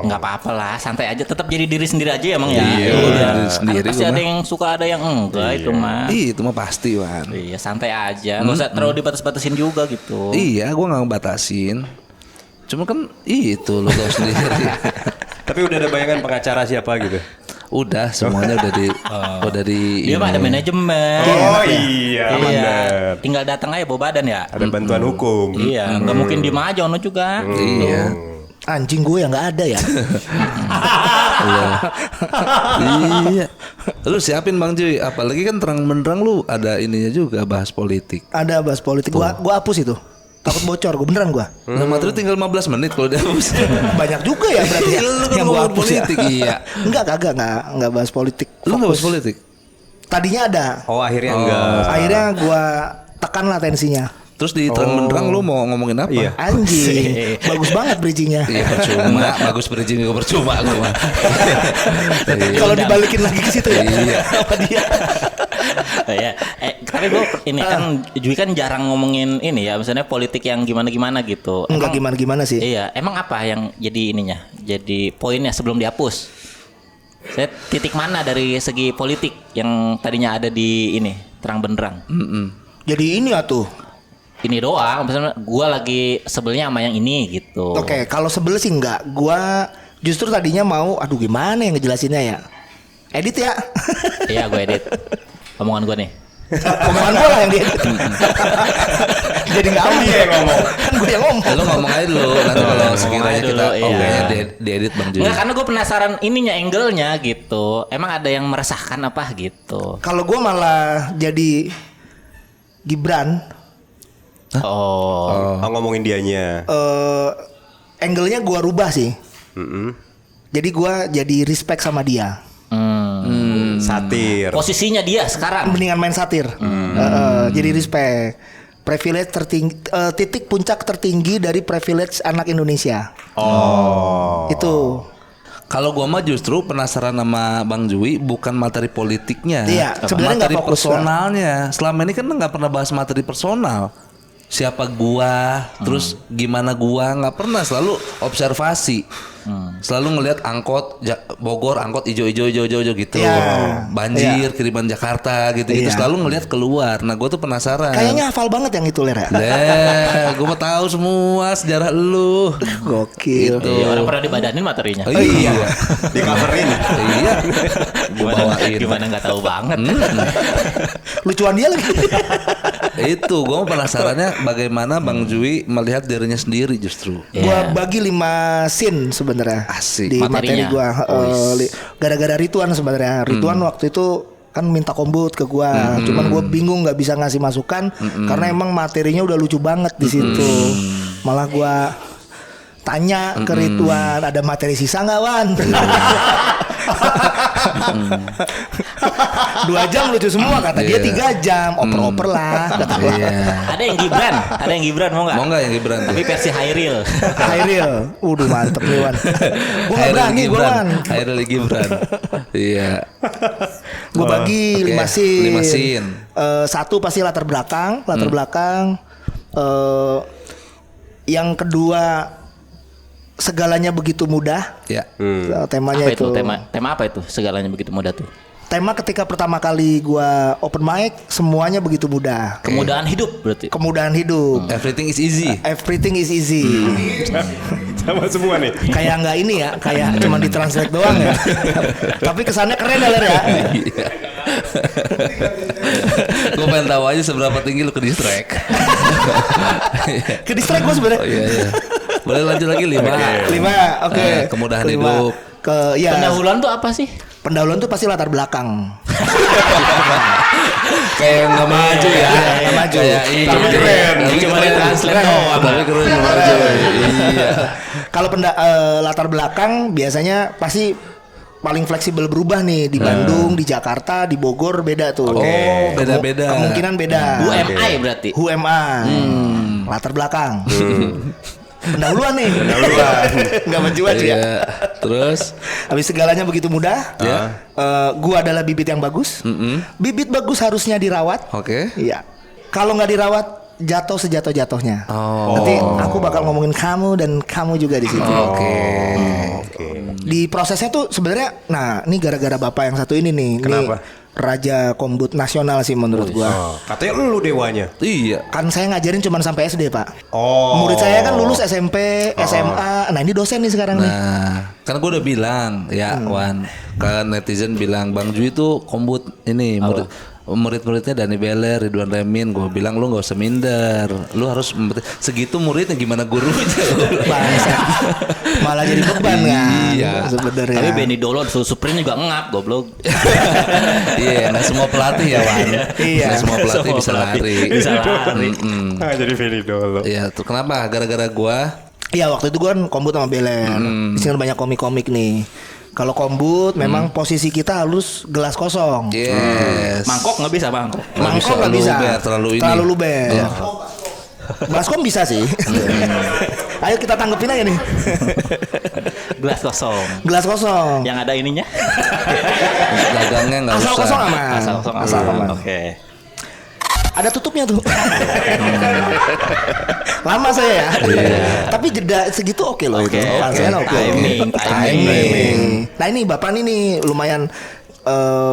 Nggak apa-apa lah, santai aja. Tetap jadi diri sendiri aja emang ya. Iya, diri sendiri Kan pasti gua ada mah. yang suka, ada yang enggak itu mah. Ih, itu mah pasti, Wan. Iya santai aja, nggak usah terlalu dibatas-batasin juga gitu. Iya, gua nggak ngebatasin. Cuma kan itu lo tau sendiri. Tapi udah ada bayangan pengacara siapa gitu. Udah semuanya udah di Dia mah ada manajemen. Oh iya, Iya, bener. tinggal datang aja bawa badan ya. Ada bantuan hukum. Iya, nggak mungkin diem aja ono juga. Iya. Anjing gue yang nggak ada ya. Iya. Lu siapin Bang Cuy, apalagi kan terang benderang lu ada ininya juga bahas politik. Ada bahas politik. Gua hapus itu. Takut bocor, gue beneran gua. Nah, materi tinggal 15 menit kalau dihapus. Banyak juga ya berarti ya, Lu kan yang gua ngomong hapus ya. politik, iya. Enggak bahas politik. Lu nggak bahas Fokus. politik? Tadinya ada. Oh, akhirnya enggak. Akhirnya gua tekan lah tensinya. Terus di terang benderang lu mau ngomongin apa? Iya. Anjing, bagus banget bridgingnya. Iya percuma, bagus bridging juga percuma gua mah. Kalau dibalikin lagi ke situ ya. Iya. Apa dia? Ya, tapi gue ini kan Jui kan jarang ngomongin ini ya, misalnya politik yang gimana-gimana gitu. Enggak gimana-gimana sih. Iya, emang apa yang jadi ininya? Jadi poinnya sebelum dihapus. Saya titik mana dari segi politik yang tadinya ada di ini terang benderang? Jadi ini tuh. Ini doang, misalnya gue lagi sebelnya sama yang ini gitu. Oke, kalau sebel sih enggak. Gua justru tadinya mau, aduh gimana yang ngejelasinnya ya? Edit ya. Iya, gue edit omongan gue nih. Omongan gua lah yang diedit. jadi nggak aman ya ngomong. Kan gue yang ngomong. Lu ngomong aja dulu. Nanti kalau sekiranya aja kita dulu, iya. kayaknya diedit Bang Jui. Enggak, karena gue penasaran ininya angle-nya gitu. Emang ada yang meresahkan apa gitu? Kalau gue malah jadi Gibran, Oh. ngomongin dianya. angle-nya gue rubah sih. Jadi gue jadi respect sama dia. Satir. Posisinya dia sekarang. Mendingan main satir. Jadi respect. Privilege tertinggi, titik puncak tertinggi dari privilege anak Indonesia. Itu. Kalau gua mah justru penasaran sama Bang Jui bukan materi politiknya, Iya, sebenarnya materi nggak fokus, personalnya. Selama ini kan nggak pernah bahas materi personal. Siapa gua, terus gimana gua, nggak pernah. Selalu observasi, selalu ngelihat angkot Bogor, angkot ijo gitu, Iya. banjir kiriman Jakarta gitu. Iya. Selalu ngelihat keluar. Nah, gua tuh penasaran. Kayaknya hafal banget yang itu Ler ya. Gua mau tahu semua sejarah lu. Gokil. Gitu. Iya, orang pernah dibadanin materinya. Oh, iya. Di coverin. Iya. Gua Gimana bawain. gimana nggak tahu banget. Lucuan dia lagi. Itu gue penasarannya bagaimana Bang Jui melihat dirinya sendiri justru. Gua bagi 5 scene sebenarnya Asik. di materi Materinya. gua. Gara-gara Ridwan sebenarnya. Ridwan waktu itu kan minta kombut ke gua. Cuman gua bingung nggak bisa ngasih masukan karena emang materinya udah lucu banget di situ. Malah gua tanya ke Ridwan, ada materi sisa nggak Wan? 2 jam lucu semua kata dia, 3 jam oper-oper lah kata gua. Ada yang Gibran mau nggak? Mau nggak yang Gibran tuh? Tapi versi high reel. Hairil, udah mantep nih Wan. Gua nggak berani gua Wan. Hairil Gibran. Iya. Gue bagi Oke, 5 scene. 5 scene. 1 pasti latar belakang. Yang kedua segalanya begitu mudah. Ya. Temanya Apa itu? itu. Tema apa itu? Segalanya begitu mudah tuh. Tema ketika pertama kali gua open mic semuanya begitu mudah. Kemudahan hidup berarti. Kemudahan hidup. Everything is easy. Everything is easy. Sama semua nih. Kayak nggak ini ya, kayak cuma ditranslate doang ya. Tapi kesannya keren ya Ler ya. Gue pengen tahu aja seberapa tinggi lu ke distract. Ke distract gua sebenarnya. Oh iya iya. Boleh lanjut lagi 5. 5, oke. Kemudahan Kelima. hidup. Ya. Pendahuluan tuh apa sih? Pendahuluan tuh pasti latar belakang. Kayak nggak maju ya. Nggak maju. Kayak ini. Tapi keren. Cuma ditranslate doang. Tapi keren nggak maju. Iya. Kalau latar belakang biasanya pasti paling fleksibel berubah nih di Bandung, di Jakarta, di Bogor beda tuh. Oh, beda-beda. Kemungkinan beda. UMI berarti. Who am I? Latar belakang. Pendahuluan nih. Nggak maju aja ya. Iya. Terus Habis segalanya begitu mudah. Ya. Gua adalah bibit yang bagus. Bibit bagus harusnya dirawat. Oke. Iya. Kalau nggak dirawat jatuh sejatuh-jatuhnya. Oh. Nanti aku bakal ngomongin kamu dan kamu juga di situ. Oke. Di prosesnya tuh sebenarnya, nah ini gara-gara bapak yang satu ini nih. Kenapa? Nih, Raja Kombut Nasional sih menurut gua. Katanya lu dewanya. Iya. Kan saya ngajarin cuma sampai SD pak. Oh. Murid saya kan lulus SMP, SMA. Nah ini dosen nih sekarang nih. Nah, kan gue udah bilang ya, Wan, kan netizen bilang Bang Jui itu kombut ini murid-muridnya Dani Beler, Ridwan Remin. Gue bilang lu nggak usah minder, lu harus segitu muridnya gimana gurunya. Bangsat. Malah jadi beban kan. Iya. Sebenarnya. Tapi Benny Dolo suruh Suprin juga ngap goblok. Iya, nah semua pelatih ya, Wan. Iya. Nah, semua pelatih Semua bisa pelatih lari. bisa lari. Jadi Feli dulu. Iya, tuh kenapa? Gara-gara gua. Iya waktu itu gue kan kombut sama Beler. Di sini banyak komik-komik nih. Kalau kombut memang posisi kita harus gelas kosong. Yes. Mangkok nggak bisa mangkok. Mangkok nggak bisa. luber, terlalu ini. Terlalu luber. Iya. Baskom bisa sih. Ayo kita tanggepin aja nih. Gelas kosong. Gelas kosong. Yang ada ininya. Dagangnya nggak Asal usah. kosong aman. Asal kosong. Asal aman. Oke. Ada tutupnya tuh. Lama saya ya. Tapi jeda segitu oke loh itu. Pasien oke. Timing. Nah ini bapak ini nih lumayan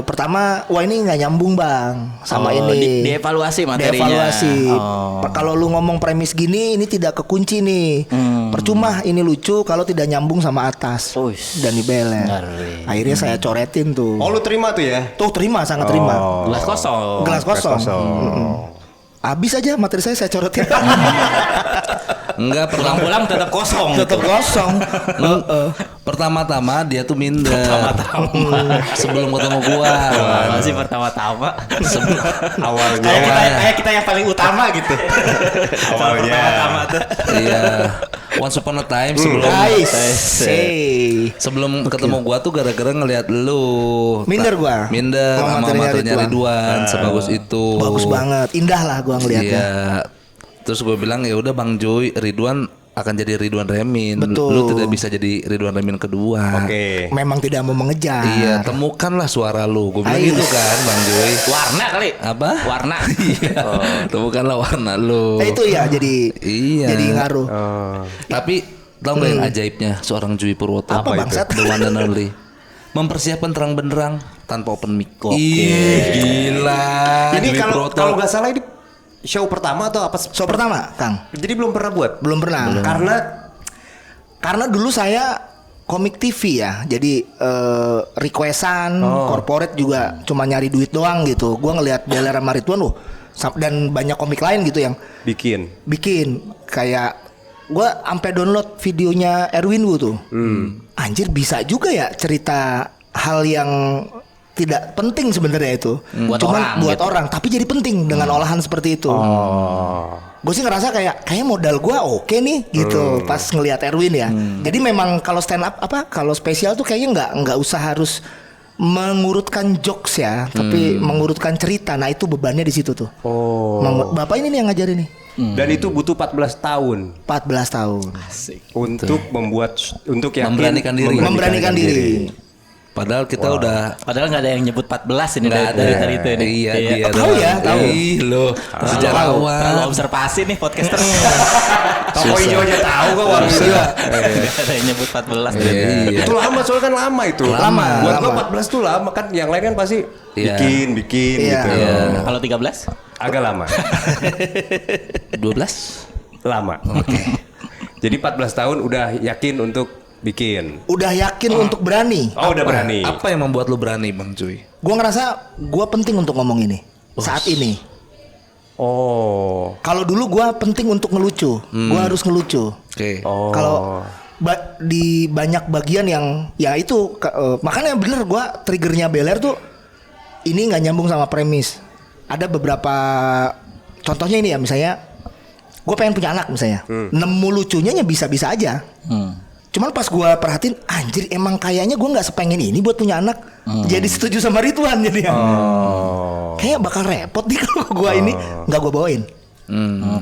pertama wah ini nggak nyambung bang sama ini. Dievaluasi materinya. Dievaluasi. Oh. Kalau lu ngomong premis gini ini tidak kekunci nih. Percuma ini lucu kalau tidak nyambung sama atas. Uish. Dani Beler. Ngeri. Akhirnya saya coretin tuh. Oh lu terima tuh ya? Tuh terima sangat terima. Gelas kosong. Gelas kosong. Habis aja materi saya corotin. Enggak, Pulang-pulang tetap kosong. Tetap kosong. pertama-tama dia tuh minder. Sebelum ketemu gua. Masih pertama-tama. Awalnya. Kayak kita yang paling utama gitu. Awalnya. Pertama-tama tuh. Iya. Once upon a time sebelum ketemu gua tuh gara-gara ngelihat lu. Minder gua. Minder Sama sama materinya materinya Ridwan sebagus itu. Bagus banget, indah lah gua ngeliatnya. Iya. Terus gue bilang ya udah Bang Joy, Ridwan akan jadi Ridwan Remin. Betul. Lu tidak bisa jadi Ridwan Remin kedua. Oke. Memang tidak mau mengejar. Iya, temukanlah suara lu. Gue bilang Ais. gitu kan, Bang Joy. Warna kali. Apa? Warna. Iya. Temukanlah warna lu. Itu ya jadi ngaruh. Tapi tau gak yang ajaibnya seorang Joy Purwoto? Apa bangsat? The one and only. Mempersiapkan terang benderang tanpa open mic. Oke. Ih, gila. Ini Joy kalau Purwoto. nggak salah ini show pertama atau apa? Show pertama, Kang. Jadi belum pernah buat. Belum pernah. Karena dulu saya komik TV ya. Jadi requestan, corporate juga cuma nyari duit doang gitu. Gua ngelihat Beler sama Ridwan dan banyak komik lain gitu yang bikin kayak gua sampai download videonya Erwin Wu tuh. Anjir bisa juga ya cerita hal yang tidak penting sebenarnya itu. Cuman buat orang tapi jadi penting dengan olahan seperti itu. Gue sih ngerasa kayaknya modal gue oke nih gitu pas ngelihat Erwin ya. Jadi memang kalau stand up kalau spesial tuh kayaknya nggak usah harus mengurutkan jokes ya, tapi mengurutkan cerita. Nah itu bebannya di situ tuh. Bapak ini nih yang ngajarin nih. Dan itu butuh 14 tahun 14 tahun. Asik. untuk membuat untuk yakin Memberanikan diri. Padahal kita udah Padahal nggak ada yang nyebut 14 ini nggak dari ada. tadi itu ini. Iya, dia Tahu ya, tahu. Ih, lo Terlalu sejarawan. observasi nih podcaster. Toko hijau aja tahu kok waktu itu. Nggak ada yang nyebut 14. Iya. Itu lama soalnya kan lama itu. Lama. Buat gua 14 tuh lama kan, yang lain kan pasti Iya. bikin Iya. gitu. Kalau 13? Agak lama. 12. Lama. Jadi 14 tahun udah yakin untuk bikin. Udah yakin untuk berani. Oh, udah berani. Apa yang membuat lu berani, Bang Joy? Gue ngerasa gue penting untuk ngomong ini saat ini. Oh. Kalau dulu gue penting untuk ngelucu, gue harus ngelucu. Oke. Oh. Kalau di banyak bagian yang ya itu makanya bener gue triggernya Beler tuh ini nggak nyambung sama premis. Ada beberapa contohnya ini ya, misalnya gue pengen punya anak misalnya, nemu lucunya ya bisa-bisa aja. Cuman pas gue perhatiin, anjir emang kayaknya gue nggak sepengen ini buat punya anak. Jadi setuju sama Ridwan jadi. Kayak bakal repot nih kalau gue ini nggak gue bawain.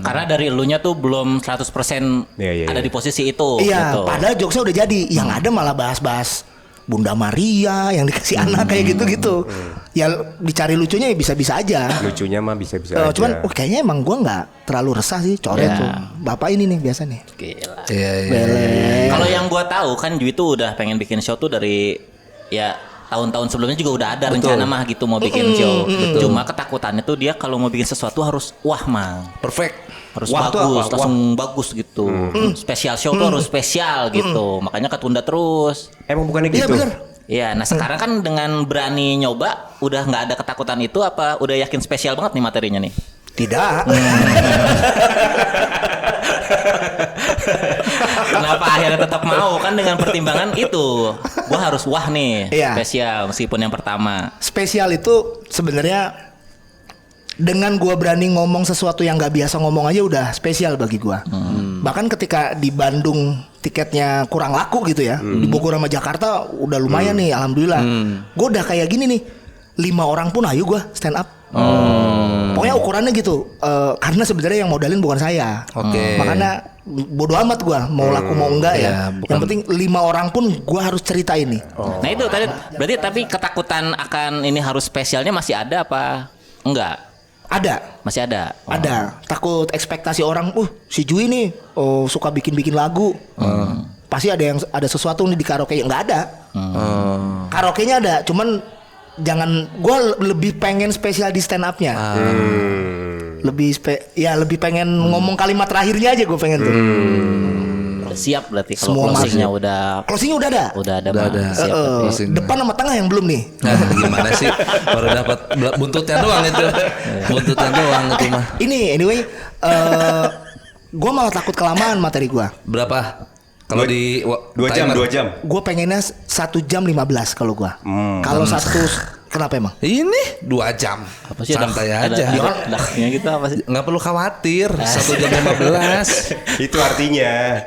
Karena dari elunya tuh belum 100% Iya. ada di posisi itu. Iya, gitu. padahal jokesnya udah jadi. Yang ada malah bahas-bahas Bunda Maria yang dikasih anak kayak gitu-gitu. Ya dicari lucunya ya bisa-bisa aja. Lucunya mah bisa-bisa aja. Cuman kayaknya emang gue nggak terlalu resah sih coret Iya. tuh. Bapak ini nih biasa nih. Gila. Iya. Beler. Kalau yang gua tahu kan Jui tuh udah pengen bikin show tuh dari ya tahun-tahun sebelumnya juga udah ada rencana mah gitu mau bikin show. Cuma ketakutannya tuh dia kalau mau bikin sesuatu harus mang. Perfect. Harus Wah tuh bagus, apa? langsung bagus gitu. Spesial show tuh harus spesial gitu. Makanya ketunda terus. Emang bukannya Iya gitu? bener. Iya, nah sekarang kan dengan berani nyoba, udah nggak ada ketakutan itu apa? Udah yakin spesial banget nih materinya nih? Tidak. Kenapa akhirnya tetap mau kan dengan pertimbangan itu? Gua harus wah nih, Iya. spesial meskipun yang pertama. Spesial itu sebenarnya dengan gua berani ngomong sesuatu yang nggak biasa ngomong aja udah spesial bagi gua. Bahkan ketika di Bandung tiketnya kurang laku gitu ya, di Bogor sama Jakarta udah lumayan nih, alhamdulillah. Gua udah kayak gini nih, 5 orang pun ayo gua stand up. Pokoknya ukurannya gitu, karena sebenarnya yang modalin bukan saya. Oke. Makanya bodo amat gua mau laku mau enggak ya. Ya, bukan. Yang penting 5 orang pun gua harus cerita ini. Nah itu tadi berarti tapi ketakutan akan ini harus spesialnya masih ada apa enggak? Ada. Masih ada. Ada, takut ekspektasi orang, si Jui nih suka bikin lagu, pasti ada sesuatu nih di karaoke. Nggak ada, karaoke-nya ada, cuman jangan, gue lebih pengen spesial di stand up-nya, lebih pengen ngomong kalimat terakhirnya aja gue pengen tuh. siap berarti kalau Semua closingnya masuk. Closingnya udah ada. udah ada. Udah Mah. ada. Siap berarti. Closing. Depan sama tengah yang belum nih. Nah, gimana sih? Baru dapat buntutnya doang itu. Buntutnya doang itu mah. Ini anyway, gue malah takut kelamaan materi gue. Berapa? Kalau di 2 jam, timer? 2 jam. Gue pengennya 1 jam 15 kalau gue. Kalau satu, kenapa emang? Ini 2 jam. Apa sih Santai ada aja. daknya gitu apa sih? Nggak perlu khawatir. 1 jam 15. Itu artinya.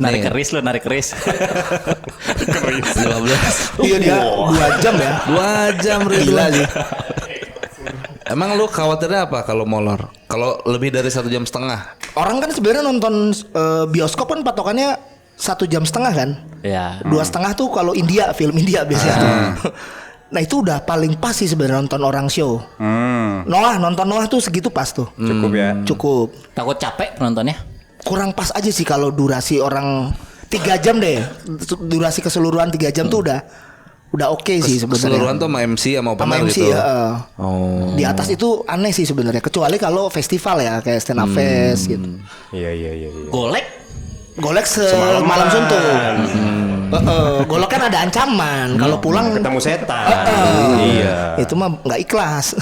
Narik Nih. keris lo, narik keris. 15. Iya dia 2 jam ya. 2 jam Gila Ridwan. sih. Emang lu khawatirnya apa kalau molor? Kalau lebih dari 1,5 jam? Orang kan sebenarnya nonton bioskop kan patokannya 1,5 jam kan. Ya. 2,5 tuh kalau India, film India biasanya tuh. Nah itu udah paling pas sih sebenarnya nonton orang show. Nonton Noah tuh segitu pas tuh. Cukup ya. Cukup. Takut capek penontonnya? Kurang pas aja sih kalau durasi orang 3 jam deh. Durasi keseluruhan 3 jam tuh udah oke sih Keseluruhan sebenarnya. tuh sama MC sama Sama opener MC gitu. ya. Oh. Di atas itu aneh sih sebenarnya. Kecuali kalau festival ya kayak stand up fest gitu. Iya. Golek semalam suntuk. Golek kan ada ancaman kalau pulang Ketemu setan. iya. Itu mah nggak ikhlas.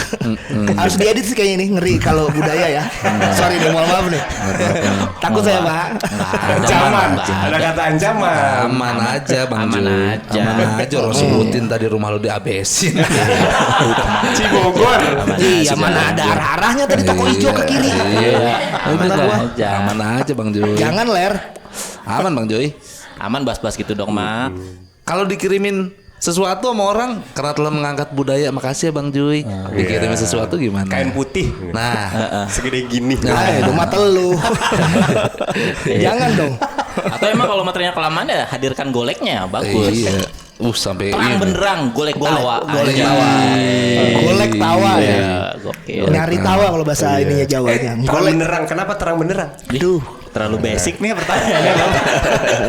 Harus diedit sih kayaknya ini ngeri kalau budaya ya. Sorry nih, mohon maaf nih. Takut saya Pak. Ancaman. Nggak Ada kata ancaman. Aman aja Bang Aman Ju. aja. Aman aja orang sebutin tadi rumah lu diabesin. Cibogor. Iya, mana ada arah-arahnya tadi toko hijau ke kiri. Iya. Aman Udah gua. lah. Aman aja Bang Joy. Jangan ler. Aman Bang Joy. Aman bahas-bahas gitu dong, Mak. Kalau dikirimin sesuatu sama orang karena telah mengangkat budaya, makasih ya Bang Joy. Dikirimin sesuatu gimana? Kain putih. Nah, Segede gini. Nah, itu mata lu. Jangan dong. Atau emang kalau materinya kelamaan ya hadirkan goleknya, bagus. iya. Sampai Terang ini. benderang, golek tawa. Golek Anjay. tawa. Golek tawa ya. Iya, gokil. Nyari tawa kalau bahasa ininya Jawanya. Terang Golek. benerang. Kenapa terang benerang? Aduh. Terlalu basic nih pertanyaannya.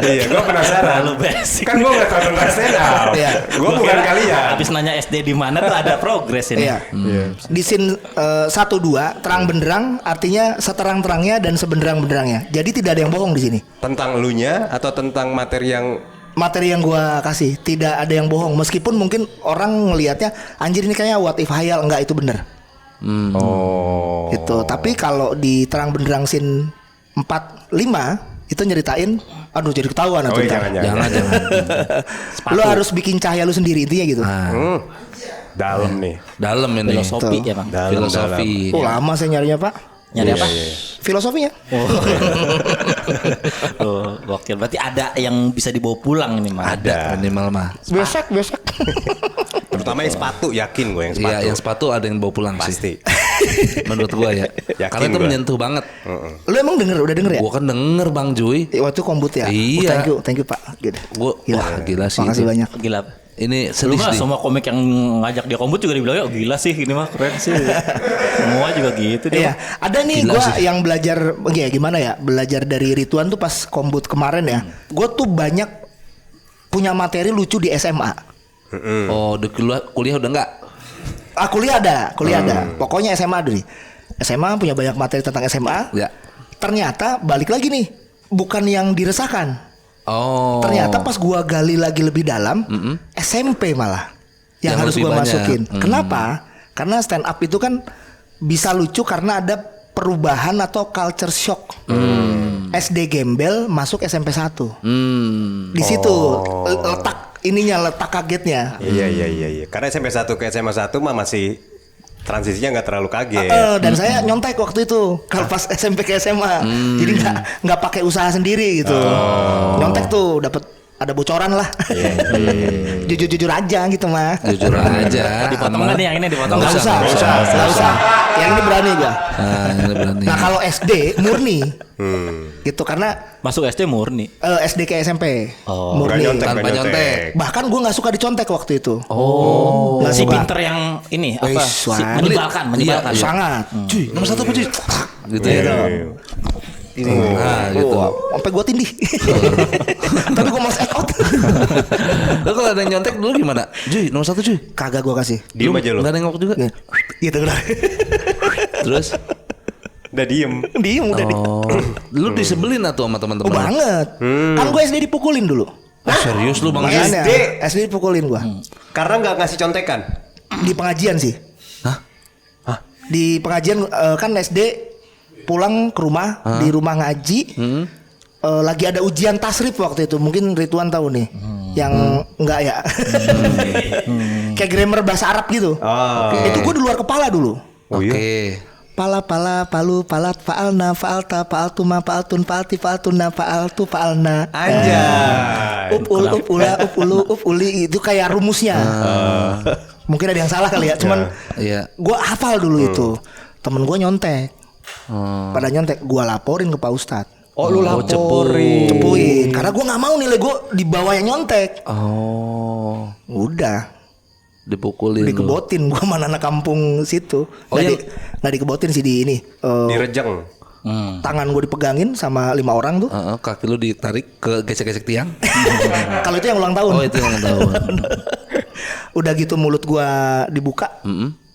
Iya, gue penasaran. Terlalu basic. Kan gue gak tahu tentang stand up. Iya. Gue bukan kalian. Habis nanya SD di mana tuh ada progres ini. Iya. Di scene 1-2 terang benderang artinya seterang-terangnya dan sebenderang-benderangnya. Jadi tidak ada yang bohong di sini. Tentang elunya atau tentang materi yang Materi yang gua kasih tidak ada yang bohong. Meskipun mungkin orang ngelihatnya anjir ini kayaknya what if hayal, enggak itu bener. Oh. Gitu. Tapi kalau di terang benderang scene 4-5 itu nyeritain, aduh jadi ketahuan Oh atau iya, Jangan. Lu harus bikin cahaya lu sendiri intinya gitu. Dalam nih. Dalam ini. Filosofi Tuh. ya, Bang. Dalam, Filosofi. Oh lama saya nyarinya Pak. Nyari apa? Filosofinya. Oh, gokil. Berarti ada yang bisa dibawa pulang ini, Mak. Ada minimal mah. Besek. Terutama yang sepatu, yakin gue yang Iya, sepatu. yang sepatu ada yang bawa pulang Pasti. sih. Menurut gua ya. Yakin Karena itu gua. menyentuh banget. Lu emang udah denger ya? Gua kan denger Bang Joy. Waktu kombut ya. Iya. Thank you Pak. Gitu. Gua wah gila sih. Makasih itu. banyak. Gila. Ini Lu sedih nggak sih. semua komik yang ngajak dia kombut juga dibilang, "Oh, gila sih ini mah keren sih." Semua juga gitu dia. Iya, ada nih Gila gue sih. yang belajar, ya gimana ya, belajar dari Rituan tuh pas kombut kemarin ya. Gue tuh banyak punya materi lucu di SMA. Oh, udah kuliah udah enggak? Kuliah ada. Pokoknya SMA dulu nih. SMA punya banyak materi tentang SMA. Ya. Ternyata balik lagi nih, bukan yang diresahkan. Oh. Ternyata pas gua gali lagi lebih dalam, SMP malah yang Yang harus lebih gua banyak. masukin. Kenapa? Karena stand up itu kan bisa lucu karena ada perubahan atau culture shock. SD gembel masuk SMP 1. Di situ letak letak kagetnya. Iya. Karena SMP 1 ke SMA 1 mah masih transisinya nggak terlalu kaget. Dan saya nyontek waktu itu kalau pas SMP ke SMA. Jadi nggak pakai usaha sendiri gitu. Nyontek tuh dapat ada bocoran lah. Jujur aja gitu mah. Jujur aja. Dipotong nggak nih yang ini dipotong? Nggak usah. Yang ini berani gua. Ini berani. Nah kalau SD murni gitu karena Masuk SD murni. SD ke SMP Oh. murni. Tanpa nyontek. Bahkan gua nggak suka dicontek waktu itu. Nggak Si suka. pinter yang ini apa? Wis, Si, wah. menyebalkan. Iya. Sangat. Cuy, nomor 1 apa cuy? Gitu ya. Ini. Nah, gitu. Sampai gua tindih. Tapi gua males act out. Lu kalau ada yang nyontek dulu gimana? Cuy, nomor 1 cuy. Kagak gua kasih. Diem aja lu. Enggak nengok juga. Gitu udah. Terus Udah diem. Diem udah di. Lu disebelin atau sama Oh, teman-teman? banget. Kan gue SD dipukulin dulu. Serius lu Bang? Makanya, SD? SD dipukulin gue. Karena nggak ngasih contekan. Di pengajian sih. Hah? Di pengajian kan SD pulang ke rumah, di rumah ngaji. Lagi ada ujian tasrif waktu itu. Mungkin Ridwan tahu nih. Yang enggak ya. Kayak grammar bahasa Arab gitu. Itu gue di luar kepala dulu. Oh, iya? Oke. Pala palu palat faalna faalta faaltuma faaltun faalti faaltuna faaltu faalna. Anjay. Upul upula upulu upuli itu kayak rumusnya. Mungkin ada yang salah kali ya. Cuman Iya. gue hafal dulu itu. Temen gue nyontek. Pada nyontek, gue laporin ke Pak Ustadz. Oh, lu laporin. Cepuin. Karena gue nggak mau nilai gue di bawah yang nyontek. Oh. Udah Dipukulin lu. dikebotin gue sama anak kampung situ. Oh, Nggak dikebotin sih di ini. Direjeng. Tangan gue dipegangin sama 5 orang tuh. Kaki lu ditarik ke gesek-gesek tiang. Kalau itu yang ulang tahun. Oh itu yang tahu. Udah gitu mulut gue dibuka,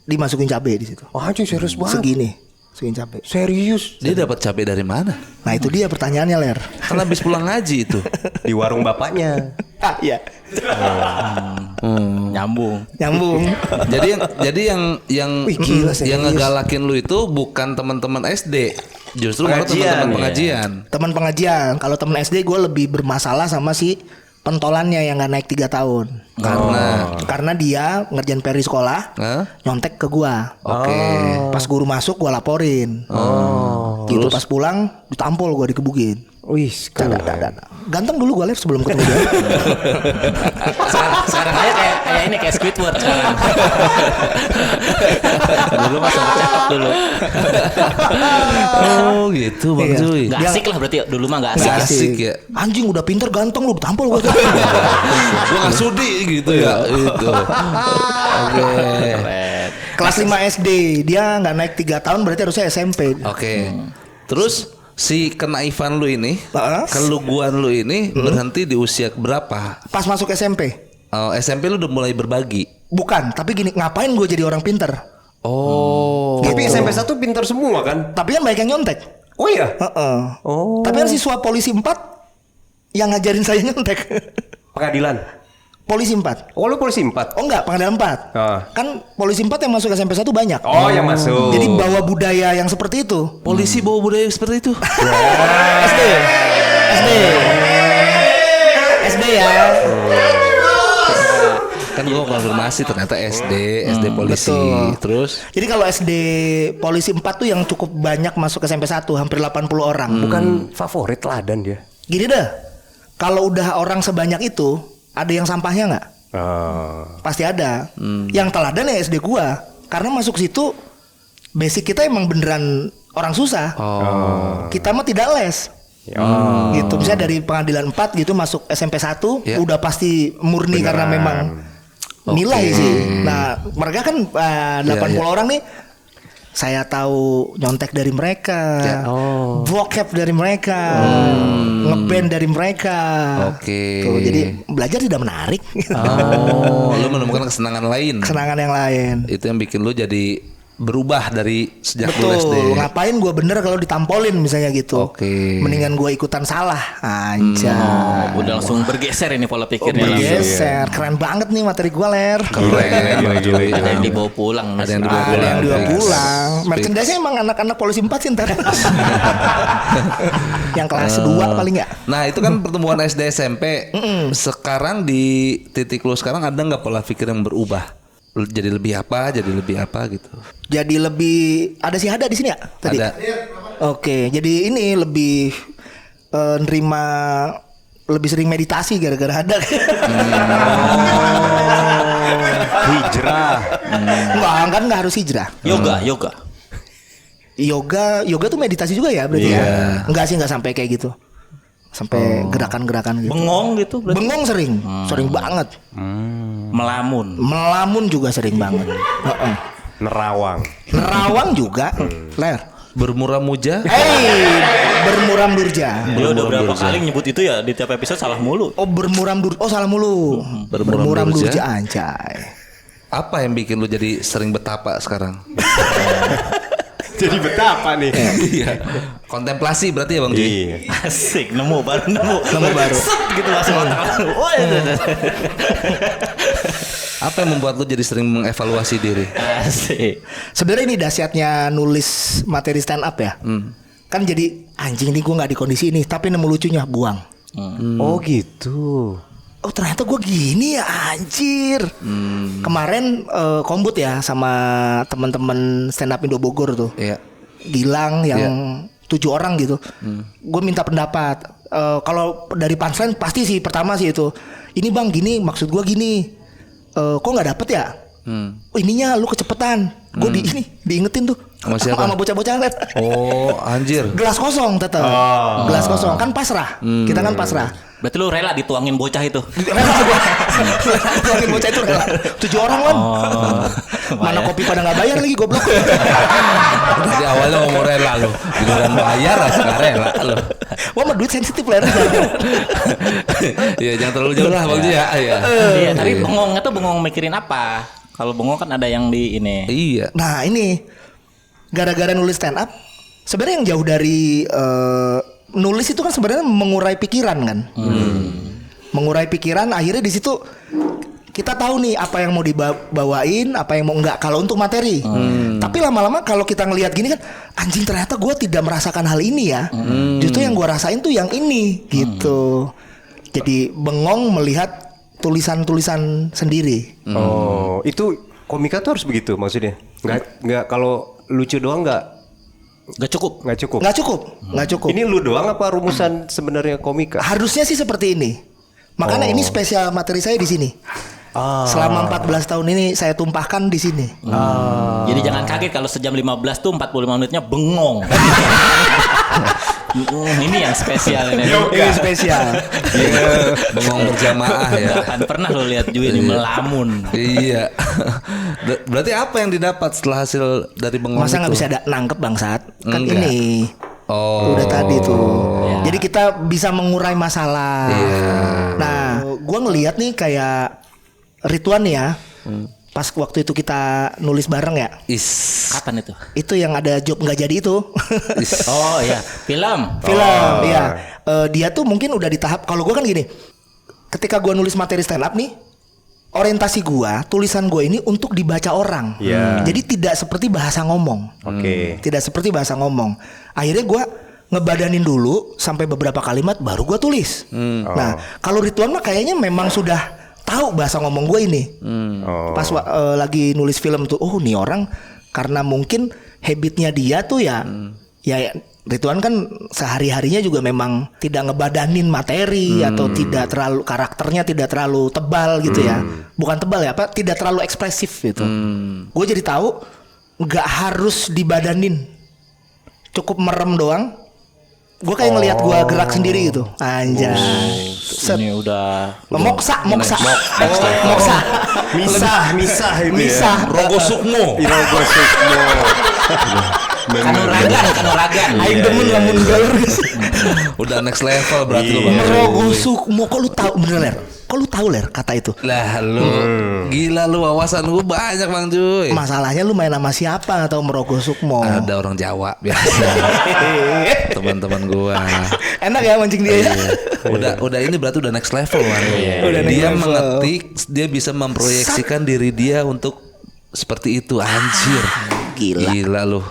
dimasukin cabai di situ. Oh, anjing serius banget. Segini, masukin cabai. Serius. Dia dapat cabai dari mana? Nah itu dia pertanyaannya Ler. Kan habis pulang ngaji itu. Di warung bapaknya. Ah iya, Nyambung. nyambung. jadi yang Wih, gila, serius. yang ngegalakin lu itu bukan teman-teman SD, justru malah Pengajian, teman-teman iya. pengajian. Teman pengajian. Kalau teman SD gue lebih bermasalah sama si pentolannya yang nggak naik 3 tahun. Karena dia ngerjain PR di sekolah, Hah? nyontek ke gua. Oke. Pas guru masuk gua laporin. Gitu pas pulang ditampol gua dikebukin. Wih, Ganteng dulu gua live sebelum ketemu dia. Sekarang aja kayak ini kayak Squidward sekarang. Dulu mah sempet cakep dulu. Oh gitu Bang Iya. Zuy. Gak asik lah berarti dulu mah gak asik. Nggak asik ya. Anjing udah pinter ganteng lu ditampol gua. Gua nggak sudi gitu ya. Itu. Oke. Kelas 5 SD, dia nggak naik 3 tahun berarti harusnya SMP. Oke. Terus si kenaifan lu ini, Heeh. keluguan lu ini berhenti di usia berapa? Pas masuk SMP. Oh, SMP lu udah mulai berbagi. Bukan, tapi gini, ngapain gue jadi orang pinter? Oh. Tapi SMP 1 pintar semua kan? Tapi kan banyak yang nyontek. Oh iya. Heeh. Oh. Tapi kan siswa polisi 4 yang ngajarin saya nyontek. Pengadilan. Polisi 4. Oh, lu polisi 4. Oh enggak, pengadilan 4. Ah. Kan polisi 4 yang masuk SMP 1 banyak. Oh, yang masuk. Jadi bawa budaya yang seperti itu. Polisi bawa budaya seperti itu. SD. SD ya. Kan gua konfirmasi ternyata SD polisi. Betul. Terus Jadi kalau SD polisi 4 tuh yang cukup banyak masuk SMP 1, hampir 80 orang. Bukan favorit teladan dia. Gini dah. Kalau udah orang sebanyak itu, ada yang sampahnya nggak? Pasti ada. Yang teladan ya SD gua. Karena masuk situ basic kita emang beneran orang susah. Kita mah tidak les. Gitu. Misalnya dari pengadilan 4 gitu masuk SMP 1 Ya. udah pasti murni karena memang nilai sih. Nah, mereka kan 80 orang nih. Saya tahu nyontek dari mereka, vocab dari mereka, ngeband dari mereka. Oke. Tuh, jadi belajar tidak menarik. lu menemukan kesenangan lain. Kesenangan yang lain. Itu yang bikin lu jadi berubah dari sejak lu SD. Betul. Ngapain gue bener kalau ditampolin misalnya gitu. Oke. Mendingan gue ikutan salah. Anjay. Udah langsung bergeser ini pola pikirnya. Bergeser. Keren banget nih materi gue Ler. Keren, Bang Joy. Ada yang dibawa pulang. Ada yang dibawa Ada pulang. yang dibawa Fix. pulang. Merchandise-nya emang anak-anak polisi 4 sih ntar. Yang kelas 2 paling ya. Nah itu kan pertumbuhan SD SMP. Sekarang di titik lu sekarang ada nggak pola pikir yang berubah? Jadi lebih apa gitu? Jadi lebih ada sih ada di sini ya tadi. Ada. Oke, jadi ini lebih nerima lebih sering meditasi gara-gara ada. Hijrah. Enggak harus hijrah. Yoga tuh meditasi juga ya berarti ya? Enggak sih, enggak sampai kayak gitu. Sampai gerakan-gerakan gitu. Bengong gitu berarti. Bengong sering banget. Melamun juga sering banget. Heeh. Nerawang juga. Ler. Bermurah muja. Bermuram durja. Dia udah berapa kali nyebut itu ya di tiap episode salah mulu. Oh, bermuram durja. Oh, salah mulu. Bermuram durja. Anjay. Apa yang bikin lu jadi sering betapa sekarang? Jadi betapa nih. Iya. Kontemplasi berarti ya Bang Ji. Iya. Asik, nemu baru. Set gitu langsung otak. Oh, Apa yang membuat lu jadi sering mengevaluasi diri? asik. Sebenarnya ini dahsyatnya nulis materi stand up ya. Kan jadi anjing nih gue nggak di kondisi ini, tapi nemu lucunya buang. Oh gitu. Oh ternyata gue gini ya anjir. Kemarin kombut ya sama teman-teman stand up Indo Bogor tuh. Iya. Gilang yang 7 orang gitu. Gue minta pendapat. Kalau dari punchline pasti sih pertama sih itu. Ini bang gini maksud gue gini. Kok nggak dapet ya? Oh, ininya lu kecepetan. Gue diingetin tuh Sama siapa? sama bocah-bocah liat. Oh, anjir. Gelas kosong tetap. Gelas kosong kan pasrah. Kita kan pasrah. Berarti lu rela dituangin bocah itu. Tuangin bocah itu rela. 7 orang kan. Mana kopi pada nggak bayar lagi goblok. Dari awalnya ngomong rela lu. Giliran bayar aja nggak rela lu. Wah, mah duit sensitif lah. Iya, jangan terlalu jauh lah Bang Ji ya. Iya. Iya, tapi bengongnya tuh bengong mikirin apa? Kalau bengong kan ada yang di ini. Iya. Nah ini gara-gara nulis stand up, sebenarnya yang jauh dari nulis itu kan sebenarnya mengurai pikiran kan. Mengurai pikiran, akhirnya di situ kita tahu nih apa yang mau dibawain, apa yang mau enggak kalau untuk materi. Tapi lama-lama kalau kita ngelihat gini kan, anjing ternyata gue tidak merasakan hal ini ya. Justru yang gue rasain tuh yang ini gitu. Jadi bengong melihat tulisan-tulisan sendiri. Oh, itu komika tuh harus begitu maksudnya? Nggak kalau lucu doang nggak Cukup. nggak cukup. Nggak cukup. Ini lu doang apa rumusan sebenarnya komika? Harusnya sih seperti ini. Makanya ini spesial materi saya di sini. Selama 14 tahun ini saya tumpahkan di sini. Jadi jangan kaget kalau sejam 15 tuh 45 menitnya bengong. Ini yang spesial ini. Ini spesial. Bengong berjamaah ya. Nggak akan pernah lo lihat Ju ini melamun. Iya. Berarti apa yang didapat setelah hasil dari bengong Masa nggak itu? bisa nangkep bangsat? Kan Enggak. ini. Oh. Udah tadi tuh. Ya. Jadi kita bisa mengurai masalah. Nah, gua ngelihat nih kayak Ridwan ya. Pas waktu itu kita nulis bareng ya. Kapan itu? Itu yang ada job nggak jadi itu. Oh iya, film. Film, iya. Dia tuh mungkin udah di tahap. Kalau gua kan gini. Ketika gua nulis materi stand up nih, orientasi gua, tulisan gua ini untuk dibaca orang. Iya. Jadi tidak seperti bahasa ngomong. Oke. Tidak seperti bahasa ngomong. Akhirnya gua ngebadanin dulu sampai beberapa kalimat baru gua tulis. Nah, kalau Ridwan mah kayaknya memang sudah tahu bahasa ngomong gue ini. Pas lagi nulis film tuh, oh nih orang karena mungkin habitnya dia tuh ya, ya Ridwan kan sehari-harinya juga memang tidak ngebadanin materi atau tidak terlalu karakternya tidak terlalu tebal gitu ya. Bukan tebal ya, apa tidak terlalu ekspresif gitu. Gue jadi tahu nggak harus dibadanin, cukup merem doang. Gue kayak ngelihat gue gerak sendiri gitu, anjay. Set. Ini udah Moksa. Misah itu Misah. ya. Rogo Sukmo. Rogo Sukmo. kanuragan. Aing demen lamun galur guys. Udah next level berarti lu Iya. Bang. Merogoh Sukmo, kok lu tahu bener Ler? Kok lu tahu Ler kata itu? Lah lu gila lu wawasan lu banyak Bang Cuy. Masalahnya lu main sama siapa atau Merogoh Sukmo? Ada orang Jawa biasa. Teman-teman gua. Enak ya mancing dia ya. Udah ini berarti udah next level Bang. Udah next Dia level. mengetik, dia bisa memproyeksikan diri dia untuk seperti itu. Anjir. Gila lu.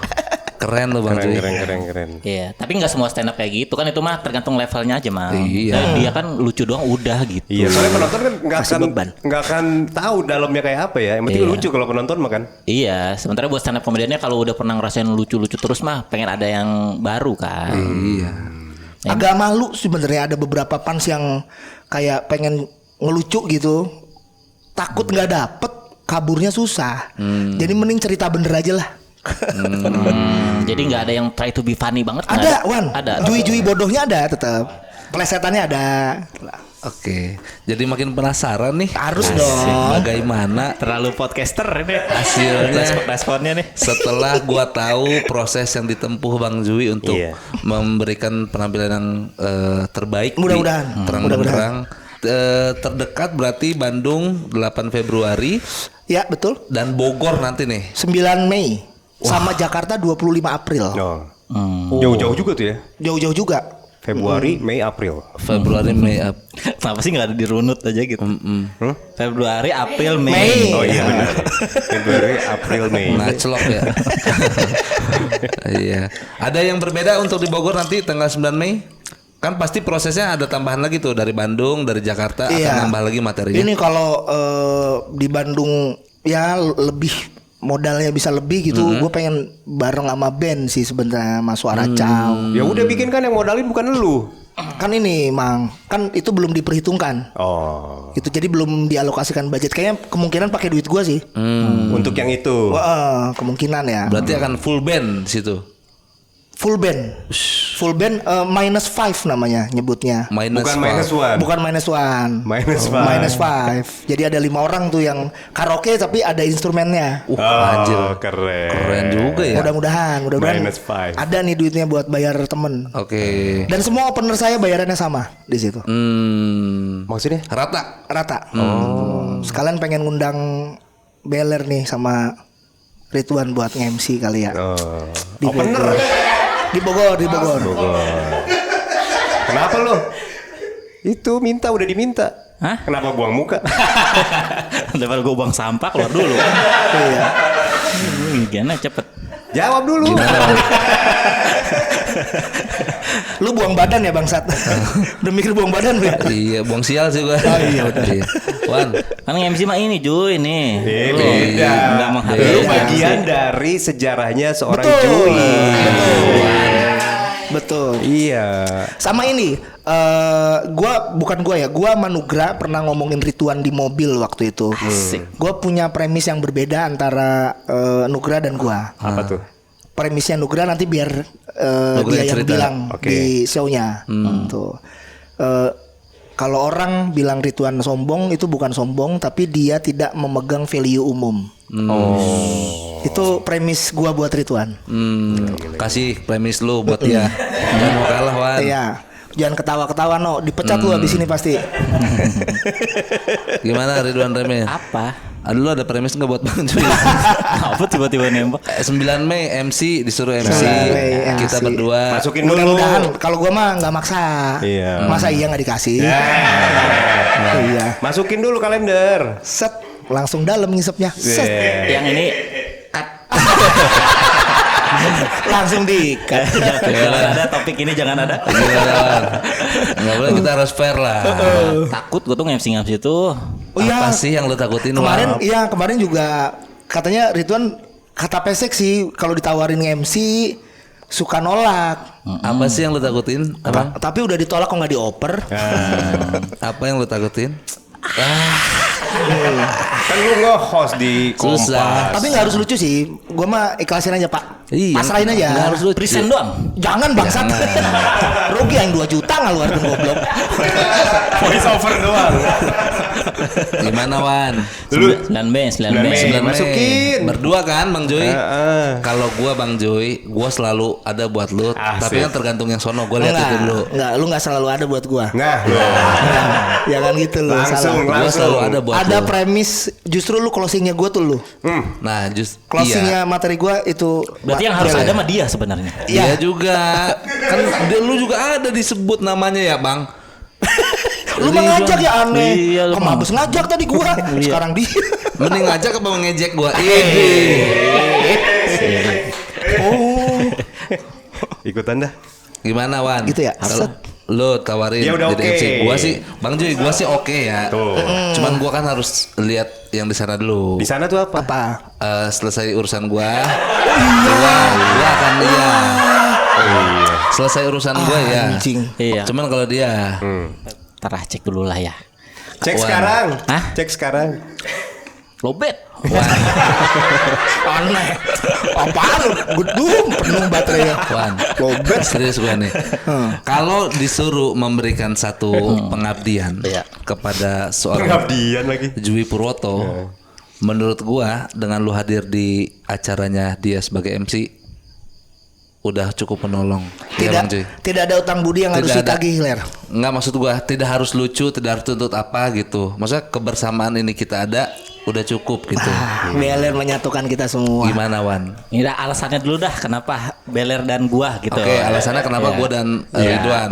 Keren lu Bang Cuy. Keren. Iya, tapi nggak semua stand up kayak gitu kan, itu mah tergantung levelnya aja mah. Iya. Dan dia kan lucu doang udah gitu. Iya, soalnya penonton kan Kasih beban. nggak akan tahu dalamnya kayak apa ya. Yang penting Iya. lucu kalau penonton mah kan. Iya, sementara buat stand up komediannya kalau udah pernah ngerasain lucu-lucu terus mah pengen ada yang baru kan. Iya. Agak malu sebenarnya ada beberapa fans yang kayak pengen ngelucu gitu. Takut nggak dapet, kaburnya susah. Jadi mending cerita bener aja lah. Jadi nggak ada yang try to be funny banget. nggak Ada, Wan. Ada. Jui-jui bodohnya ada tetap. Plesetannya ada. Oke. Jadi makin penasaran nih. Harus dong. Bagaimana Terlalu podcaster ini hasilnya responnya nih. setelah gua tahu proses yang ditempuh Bang Jui untuk Iya. memberikan penampilan yang terbaik di Mudah-mudahan. Terang Mudah-mudahan. terdekat berarti Bandung 8 Februari Ya betul. dan Bogor nanti nih. 9 Mei. sama Jakarta 25 April. Oh. Jauh-jauh juga tuh ya. Jauh-jauh juga. Februari, Mei, April. Februari, Mei, Kenapa sih nggak ada dirunut aja gitu? Februari, April, Mei. Oh iya benar. Februari, April, Mei. Ngaclok ya. Iya. Ada yang berbeda untuk di Bogor nanti tanggal 9 Mei? Kan pasti prosesnya ada tambahan lagi tuh dari Bandung, dari Jakarta akan nambah lagi materinya. Ini kalau di Bandung ya lebih modalnya bisa lebih gitu. Gue pengen bareng sama band sih sebenarnya, Mas Suara Cao. Ya udah bikin kan yang modalin bukan lu. Kan ini Mang, kan itu belum diperhitungkan. Oh. Itu jadi belum dialokasikan budget. Kayaknya kemungkinan pakai duit gue sih. Untuk yang itu. Wah, kemungkinan ya. Berarti akan full band di situ. Full band. Full band minus 5 namanya nyebutnya. Bukan minus one. Bukan minus one. Minus five. Minus 5. Jadi ada 5 orang tuh yang karaoke tapi ada instrumennya. Anjir. Keren. Keren juga ya. Mudah-mudahan Minus five. ada nih duitnya buat bayar temen. Oke. Dan semua opener saya bayarannya sama di situ. Maksudnya? Rata. Sekalian pengen ngundang Beler nih sama Ridwan buat nge-MC kali ya. Di Opener. Di Bogor. Kenapa lu? Itu minta udah diminta. Hah? Kenapa buang muka? Daripada gue buang sampah keluar dulu. Iya. Gimana cepet. Jawab dulu. Lu buang badan ya bangsat. Udah mikir buang badan lu ya? Iya, buang sial sih gua. Oh iya udah. Wan. Kan MC mah ini Juy nih. Beda. Nggak menghargai. Lu bagian dari sejarahnya seorang Betul. Jui. Betul. Iya. Sama ini, gua sama Nugra pernah ngomongin Rituan di mobil waktu itu. Gua punya premis yang berbeda antara Nugra dan gua. Apa tuh? Premisnya Nugra nanti biar Nugra dia yang yang cerita. bilang Oke. di show-nya. Tuh. Kalau orang bilang Rituan sombong, itu bukan sombong, tapi dia tidak memegang value umum. Itu premis gua buat Rituan. Kasih premis lu buat dia. Jangan mau kalah, Wan. Iya. Jangan ketawa-ketawa no, dipecat lu abis ini pasti. Gimana Ridwan Remeh? Apa? Lu ada premis nggak buat Bang Jui? Apa tiba-tiba nembak? 9 Mei MC disuruh MC. 9 Mei Kita MC. berdua. Masukin dulu. Mudah-mudahan kalau gua mah nggak maksa. Iya. Masa iya nggak dikasih? Iya. Masukin dulu kalender. Set langsung dalam ngisepnya. Set Yang ini cut. langsung diikat. Jangan ada topik ini, jangan ada. Nggak boleh, kita harus fair lah. Takut gue tuh MC itu. Oh iya. Apa sih yang lu takutin? Kemarin Wan? iya kemarin juga katanya Ridwan kata pesek sih kalau ditawarin MC suka nolak. Apa sih yang lu takutin? Abang? Tapi udah ditolak kok nggak dioper. Apa yang lu takutin? Kan lu nge-host di Susah. Kompas. Tapi nggak harus lucu sih. Gua mah ikhlasin aja Pak. Iya. Pasrahin aja. Nggak harus lucu. Present doang. Jangan bangsat. Rugi yang 2 juta ngeluarin goblok. Voice over doang. Gimana Wan? Dulu 9 B. 9 Mei. Masukin. Berdua kan Bang Joy? Heeh. Kalau gua Bang Joy, gua selalu ada buat lu. Asik. Tapi kan tergantung yang sono. Gua lihat itu dulu. Enggak, lu nggak selalu ada buat gua. Nah, lu. Jangan gitu lu. Langsung, salah. Gua selalu ada buat Ada lu. premis justru lu closingnya gua tuh lu. Nah, Closingnya materi gua itu. Berarti yang harus ada mah dia sebenarnya. Iya juga. Kan lu juga ada disebut namanya ya, Bang. Lu mah ngajak ya aneh. Iya, lu Kok mah. mabes ngajak tadi gua. Sekarang dia. Mending ngajak apa ngejek gua? Oh, Ikutan dah. Gimana Wan? Gitu ya? Kalau lu tawarin Ya udah jadi oke. MC. Gua sih Bang Joy, gua sih oke ya. Tuh. Cuman gua kan harus lihat yang di sana dulu. Di sana tuh apa? apa? Selesai urusan gua gua akan lihat. Selesai urusan gua ya. Anjing. Iya. Cuman kalau dia Ntar cek dulu lah ya. Cek Wan. sekarang. Hah? Cek sekarang. Lobet. Aneh. Apaan lu? Gedung penuh baterainya. Wan, serius gua nih. Kalau disuruh memberikan satu pengabdian Iya. kepada seorang Pengabdian lagi. Jui Purwoto, menurut gua dengan lu hadir di acaranya dia sebagai MC udah cukup menolong. Iya, Bang Joy. Tidak ada utang budi yang harus Tidak ada. ditagih, Ler. Enggak, maksud gua tidak harus lucu, tidak harus tuntut apa gitu. Maksudnya kebersamaan ini kita ada udah cukup gitu. Beler menyatukan kita semua. Gimana Wan? Ini dah alasannya dulu dah kenapa Beler dan gua gitu. Oke, alasannya kenapa gua dan Ridwan.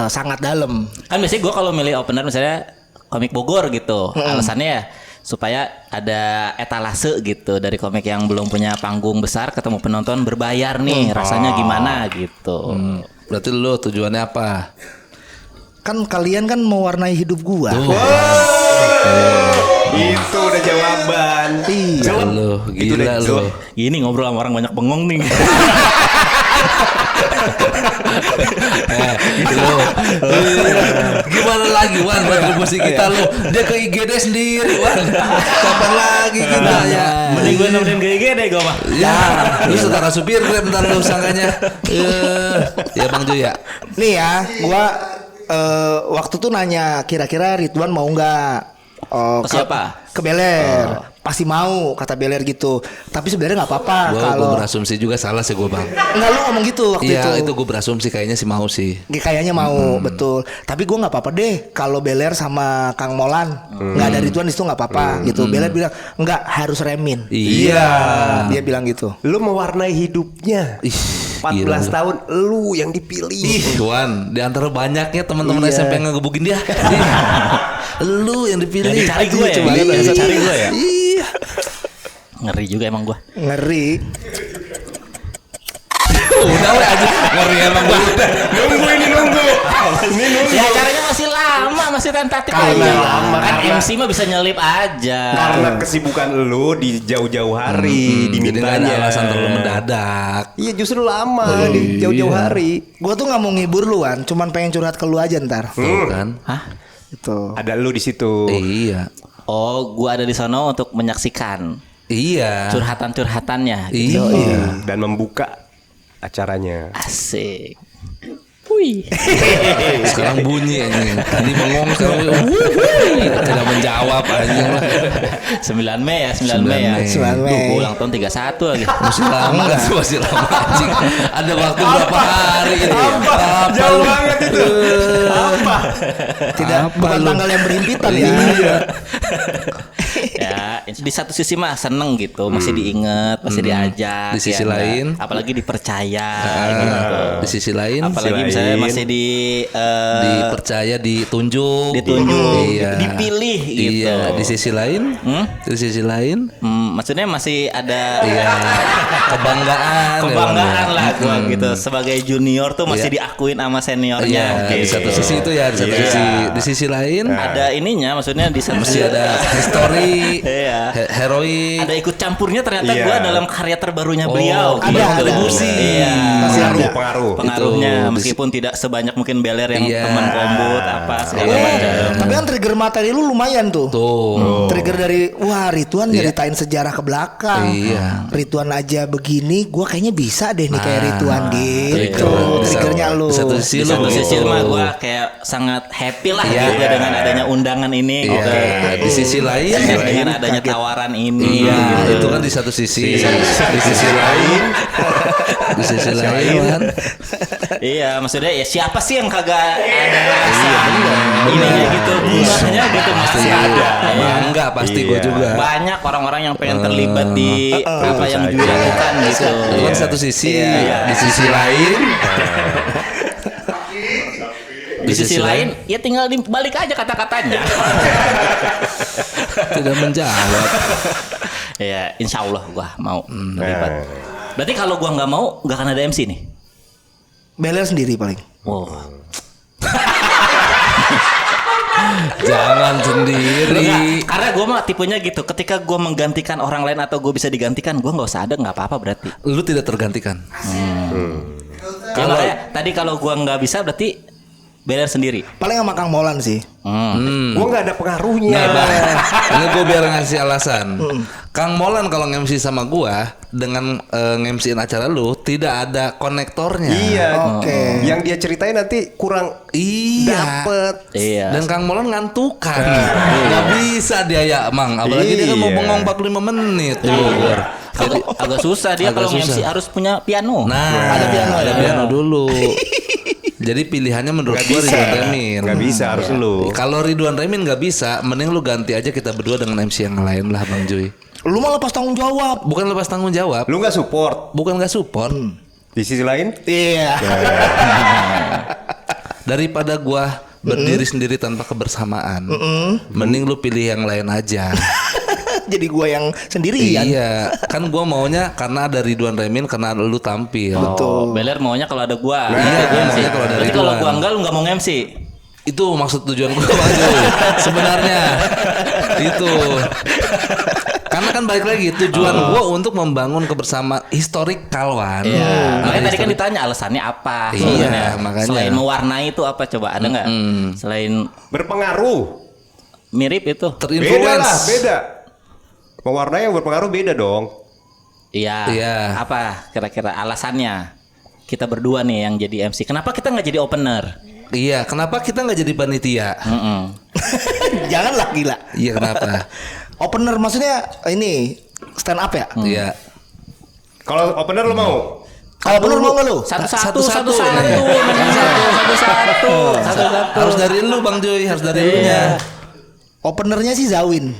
Sangat dalam. Kan biasanya gua kalau milih opener misalnya komik Bogor gitu. Alasannya ya supaya ada etalase gitu dari komik yang belum punya panggung besar ketemu penonton berbayar nih, rasanya gimana gitu. Berarti lu tujuannya apa? Kan kalian kan mewarnai hidup gua. Itu udah jawaban. Iya. Lu Itu gila deh, lu. Gini ngobrol sama orang banyak bengong nih. Lu. Gimana lagi Wan kontribusi kita lu? Dia ke IGD sendiri Wan. Kapan lagi kita ya? Mending gue nemenin GG deh gue mah. Ya, lu setara supir Grab ntar lu sangkanya. Ya Bang Jo ya. Nih ya, gua waktu tuh nanya kira-kira Ridwan mau nggak Ke siapa? ke Beler. Pasti mau kata Beler gitu. Tapi sebenarnya nggak apa-apa Gua kalau berasumsi juga salah sih gua Bang. nggak lu ngomong gitu waktu Iya itu. itu gue berasumsi kayaknya sih mau sih. Kayaknya mau betul. Tapi gua nggak apa-apa deh kalau Beler sama Kang Molan nggak ada Ridwan di situ nggak apa-apa gitu. Beler bilang nggak harus remin. Iya. Dia bilang gitu. Lu mewarnai hidupnya. Ih, 14 gila. tahun lu yang dipilih. Ih, Wan, di antara banyaknya teman-teman Iya. SMP yang ngegebukin dia. Lu yang dipilih. Yang dicari gue ya, Coba yang lu. dicari gue ya. Iya. Ngeri juga emang gua. Ngeri. Udah we aja. Ngeri emang gue. Nunggu ini nunggu. Ini nunggu. Ya caranya masih lama, masih tentatif Karena aja. lama, Kan karena- MC mah bisa nyelip aja. Karena kesibukan lu di jauh-jauh hari Jadi nggak ada dimintanya. alasan terlalu mendadak. Iya justru lama di jauh-jauh hari. Gua tuh nggak mau ngibur lu Wan, cuman pengen curhat ke lu aja ntar. Tuh kan. Hah? Itu. Ada lu di situ. Iya. Oh, gua ada di sana untuk menyaksikan Iya. curhatan-curhatannya. Gitu. Iya. Dan membuka acaranya. Asik. Wih. Sekarang bunyi anjing. Ini bengong sekarang. Tidak menjawab anjing lah. 9 Mei ya, 9 Mei ya. 9 Mei. Duh, gua ulang tahun 31 lagi. Masih lama kan? Masih lama anjing. Ada waktu berapa hari ini? Apa? Jauh lu? banget itu. Apa? Tidak bukan lu? tanggal yang berhimpitan ya. Iya. Ya, di satu sisi mah seneng gitu, masih diinget, masih diajak. Di sisi ya, lain? apalagi dipercaya gitu. Di sisi lain, Apalagi lain. misalnya masih dipercaya, ditunjuk, ditunjuk, Iya. dipilih gitu. Iya. Di sisi lain, di sisi lain, Maksudnya masih ada iya, kebanggaan, kebanggaan ya, lah Bang. gua gitu sebagai junior tuh masih Iya. diakuin sama Iya, seniornya. di gitu. satu sisi itu ya, di satu Iya. sisi, di sisi lain, Ada ininya, maksudnya di satu masih ada history, Iya. heroik. Ada ikut campurnya ternyata Iya. gua dalam karya terbarunya Oh, beliau. ada, gitu. kontribusi. Iya. Masih ada. Pengaruh. Pengaruhnya Itu, meskipun tidak sebanyak mungkin Beler yang Iya. teman kombut apa segala Iya. macam. Tapi kan trigger materi lu lumayan tuh. Tuh. Trigger dari wah Ridwan Iya. nyeritain sejarah ke belakang. Iya. Ridwan aja begini, gua kayaknya bisa deh nih kayak Nah, Ridwan gitu. trigger. Triggernya lu. Di satu sisi Di lu satu sisi begitu. mah gua kayak sangat happy lah Iya. gitu dengan adanya undangan ini. Iya. Oke. Di sisi lain, Dengan adanya tawaran ini. iya, gitu. itu kan di satu sisi. Di sisi lain, di sisi lain kan. Iya, maksudnya ya siapa sih yang kagak ada rasa ininya gitu, bunganya gitu masih ada. Bangga pasti gue Iya. juga. Banyak orang-orang yang pengen terlibat di apa yang saja. dilakukan gitu. Itu kan satu sisi, Iya. di sisi lain, Di sisi lain, ya tinggal dibalik aja kata-katanya. tidak menjawab. Ya, insya Allah gua mau terlibat. Berarti kalau gua nggak mau, nggak akan ada MC nih. Beler sendiri paling. Wow. Jangan sendiri. Enggak, karena gue mah tipenya gitu. Ketika gue menggantikan orang lain atau gue bisa digantikan, gue nggak usah ada, nggak apa-apa berarti. Lu tidak tergantikan. Kalau tadi kalau gue nggak bisa berarti Beler sendiri. Paling sama Kang Molan sih. Gua nggak ada pengaruhnya. Nih, Bang. Ini gue biar ngasih alasan. Kang Molan kalau nge-MC sama gua dengan nge-MC-in acara lu tidak ada konektornya. Iya. Oke. Yang dia ceritain nanti kurang Iya. dapet. Iya. Dan Kang Molan ngantukan. Gak bisa dia ya, Mang. Apalagi dia kan mau Iya. bengong 45 menit tuh. Jadi Agak susah dia Agak kalau susah. MC harus punya piano. nah, Ada piano, ada ya. piano dulu. Jadi pilihannya menurut Nggak gua bisa. Ridwan Remin. Nggak bisa, harus lu. Kalau Ridwan Remin nggak bisa, mending lu ganti aja kita berdua dengan MC yang lain lah Bang Joy. Lu malah pas tanggung jawab. Bukan lepas tanggung jawab, Lu nggak support. bukan nggak support. Di sisi lain, Iya. Daripada gua berdiri sendiri tanpa kebersamaan, mending lu pilih yang lain aja. Jadi gua yang sendirian. Iya, kan gua maunya karena ada Ridwan Remin, karena lu tampil. Oh, Beler maunya kalau ada gua. Iya, gua MC. maunya kalau ada Berarti kalau Ridwan. gua enggak lu enggak mau MC. Itu maksud tujuan gua Bang Joy. Sebenarnya itu. Karena kan balik lagi tujuan gua untuk membangun kebersamaan historik Kalwan. Iya. Makanya tadi kan historik- ditanya alasannya apa? Iya, sebenarnya. makanya. Selain mewarnai itu apa coba? Ada nggak? Selain berpengaruh. mirip itu? Beda lah, terinfluence. beda. Pewarna yang berpengaruh beda dong. Iya. Iya. Apa kira-kira alasannya? Kita berdua nih yang jadi MC. Kenapa kita nggak jadi opener? Iya, kenapa kita nggak jadi panitia? Janganlah gila. Iya, kenapa? Opener maksudnya ini stand up ya? Iya. Kalau opener lu mau? Kalau bener mau nggak lu? Satu-satu. Harus dari lu Bang Joy, harus dari lu nya. Openernya sih Zawin.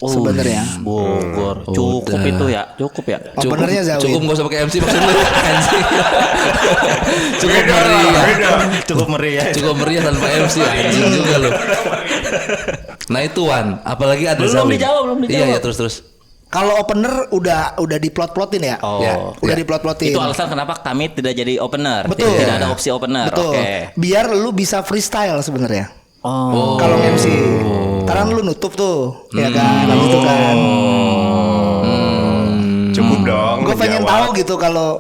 Sebenarnya. Bogor. Cukup itu ya. Cukup ya. Openernya Zawin. Cukup gak usah pakai MC maksud lu. Anjing. Cukup meriah. Cukup meriah. Cukup meriah tanpa MC anjing juga lu. Nah itu Wan, apalagi ada Belum Zawin. dijawab, belum dijawab. Iya, terus. Kalau opener udah diplot-plotin ya? Oh. Ya. Udah Ya. diplot-plotin. Itu alasan kenapa kami tidak jadi opener. Betul. Tidak ada opsi opener. Betul. Oke. Biar lu bisa freestyle sebenarnya. Oh. Kalau MC. Karena lu nutup tuh, ya kan? Habis itu kan. Cukup dong. Gue pengen menjawab. tahu gitu kalau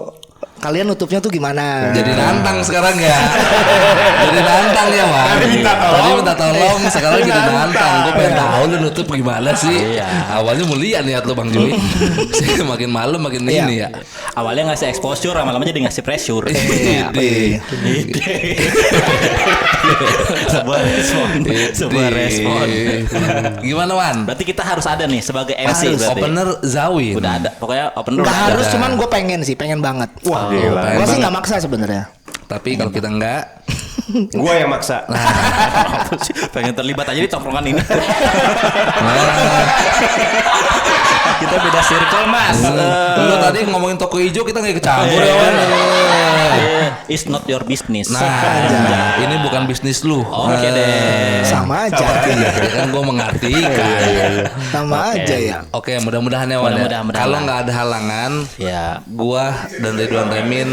kalian nutupnya tuh gimana. Jadi nantang sekarang ya. Jadi nantang ya Wan. Tadi minta tolong. Tadi minta tolong, sekarang jadi Nantang. nantang. Gue pengen tahu lu nutup gimana sih. Iya. Awalnya mulia niat lu Bang Joy. Makin malam makin Iya. ini ya. Awalnya ngasih exposure, lama-lama jadi ngasih pressure. Ide. Sebuah respon. Sebuah respon. Gimana Wan? Berarti kita harus ada nih sebagai MC Harus. berarti. Opener Zawin. Udah ada. Pokoknya opener Nggak udah harus, ada. cuman gue pengen banget. Wah, gila. Gue sih nggak maksa sebenarnya. Tapi kalau kita enggak, Gua yang maksa. Pengen terlibat aja di tongkrongan ini. Kita beda circle, Mas. lu tadi ngomongin toko hijau kita nggak kecampur ya Wan. It's not your business. Nah, ini bukan bisnis lu. Oke deh. Sama aja. Ya kan gue mengartikan. Sama aja ya. Oke, mudah-mudahan ya Wan. ya. Mudah-mudahan. Kalau nggak ada halangan, Ya. gua dan Ridwan Remin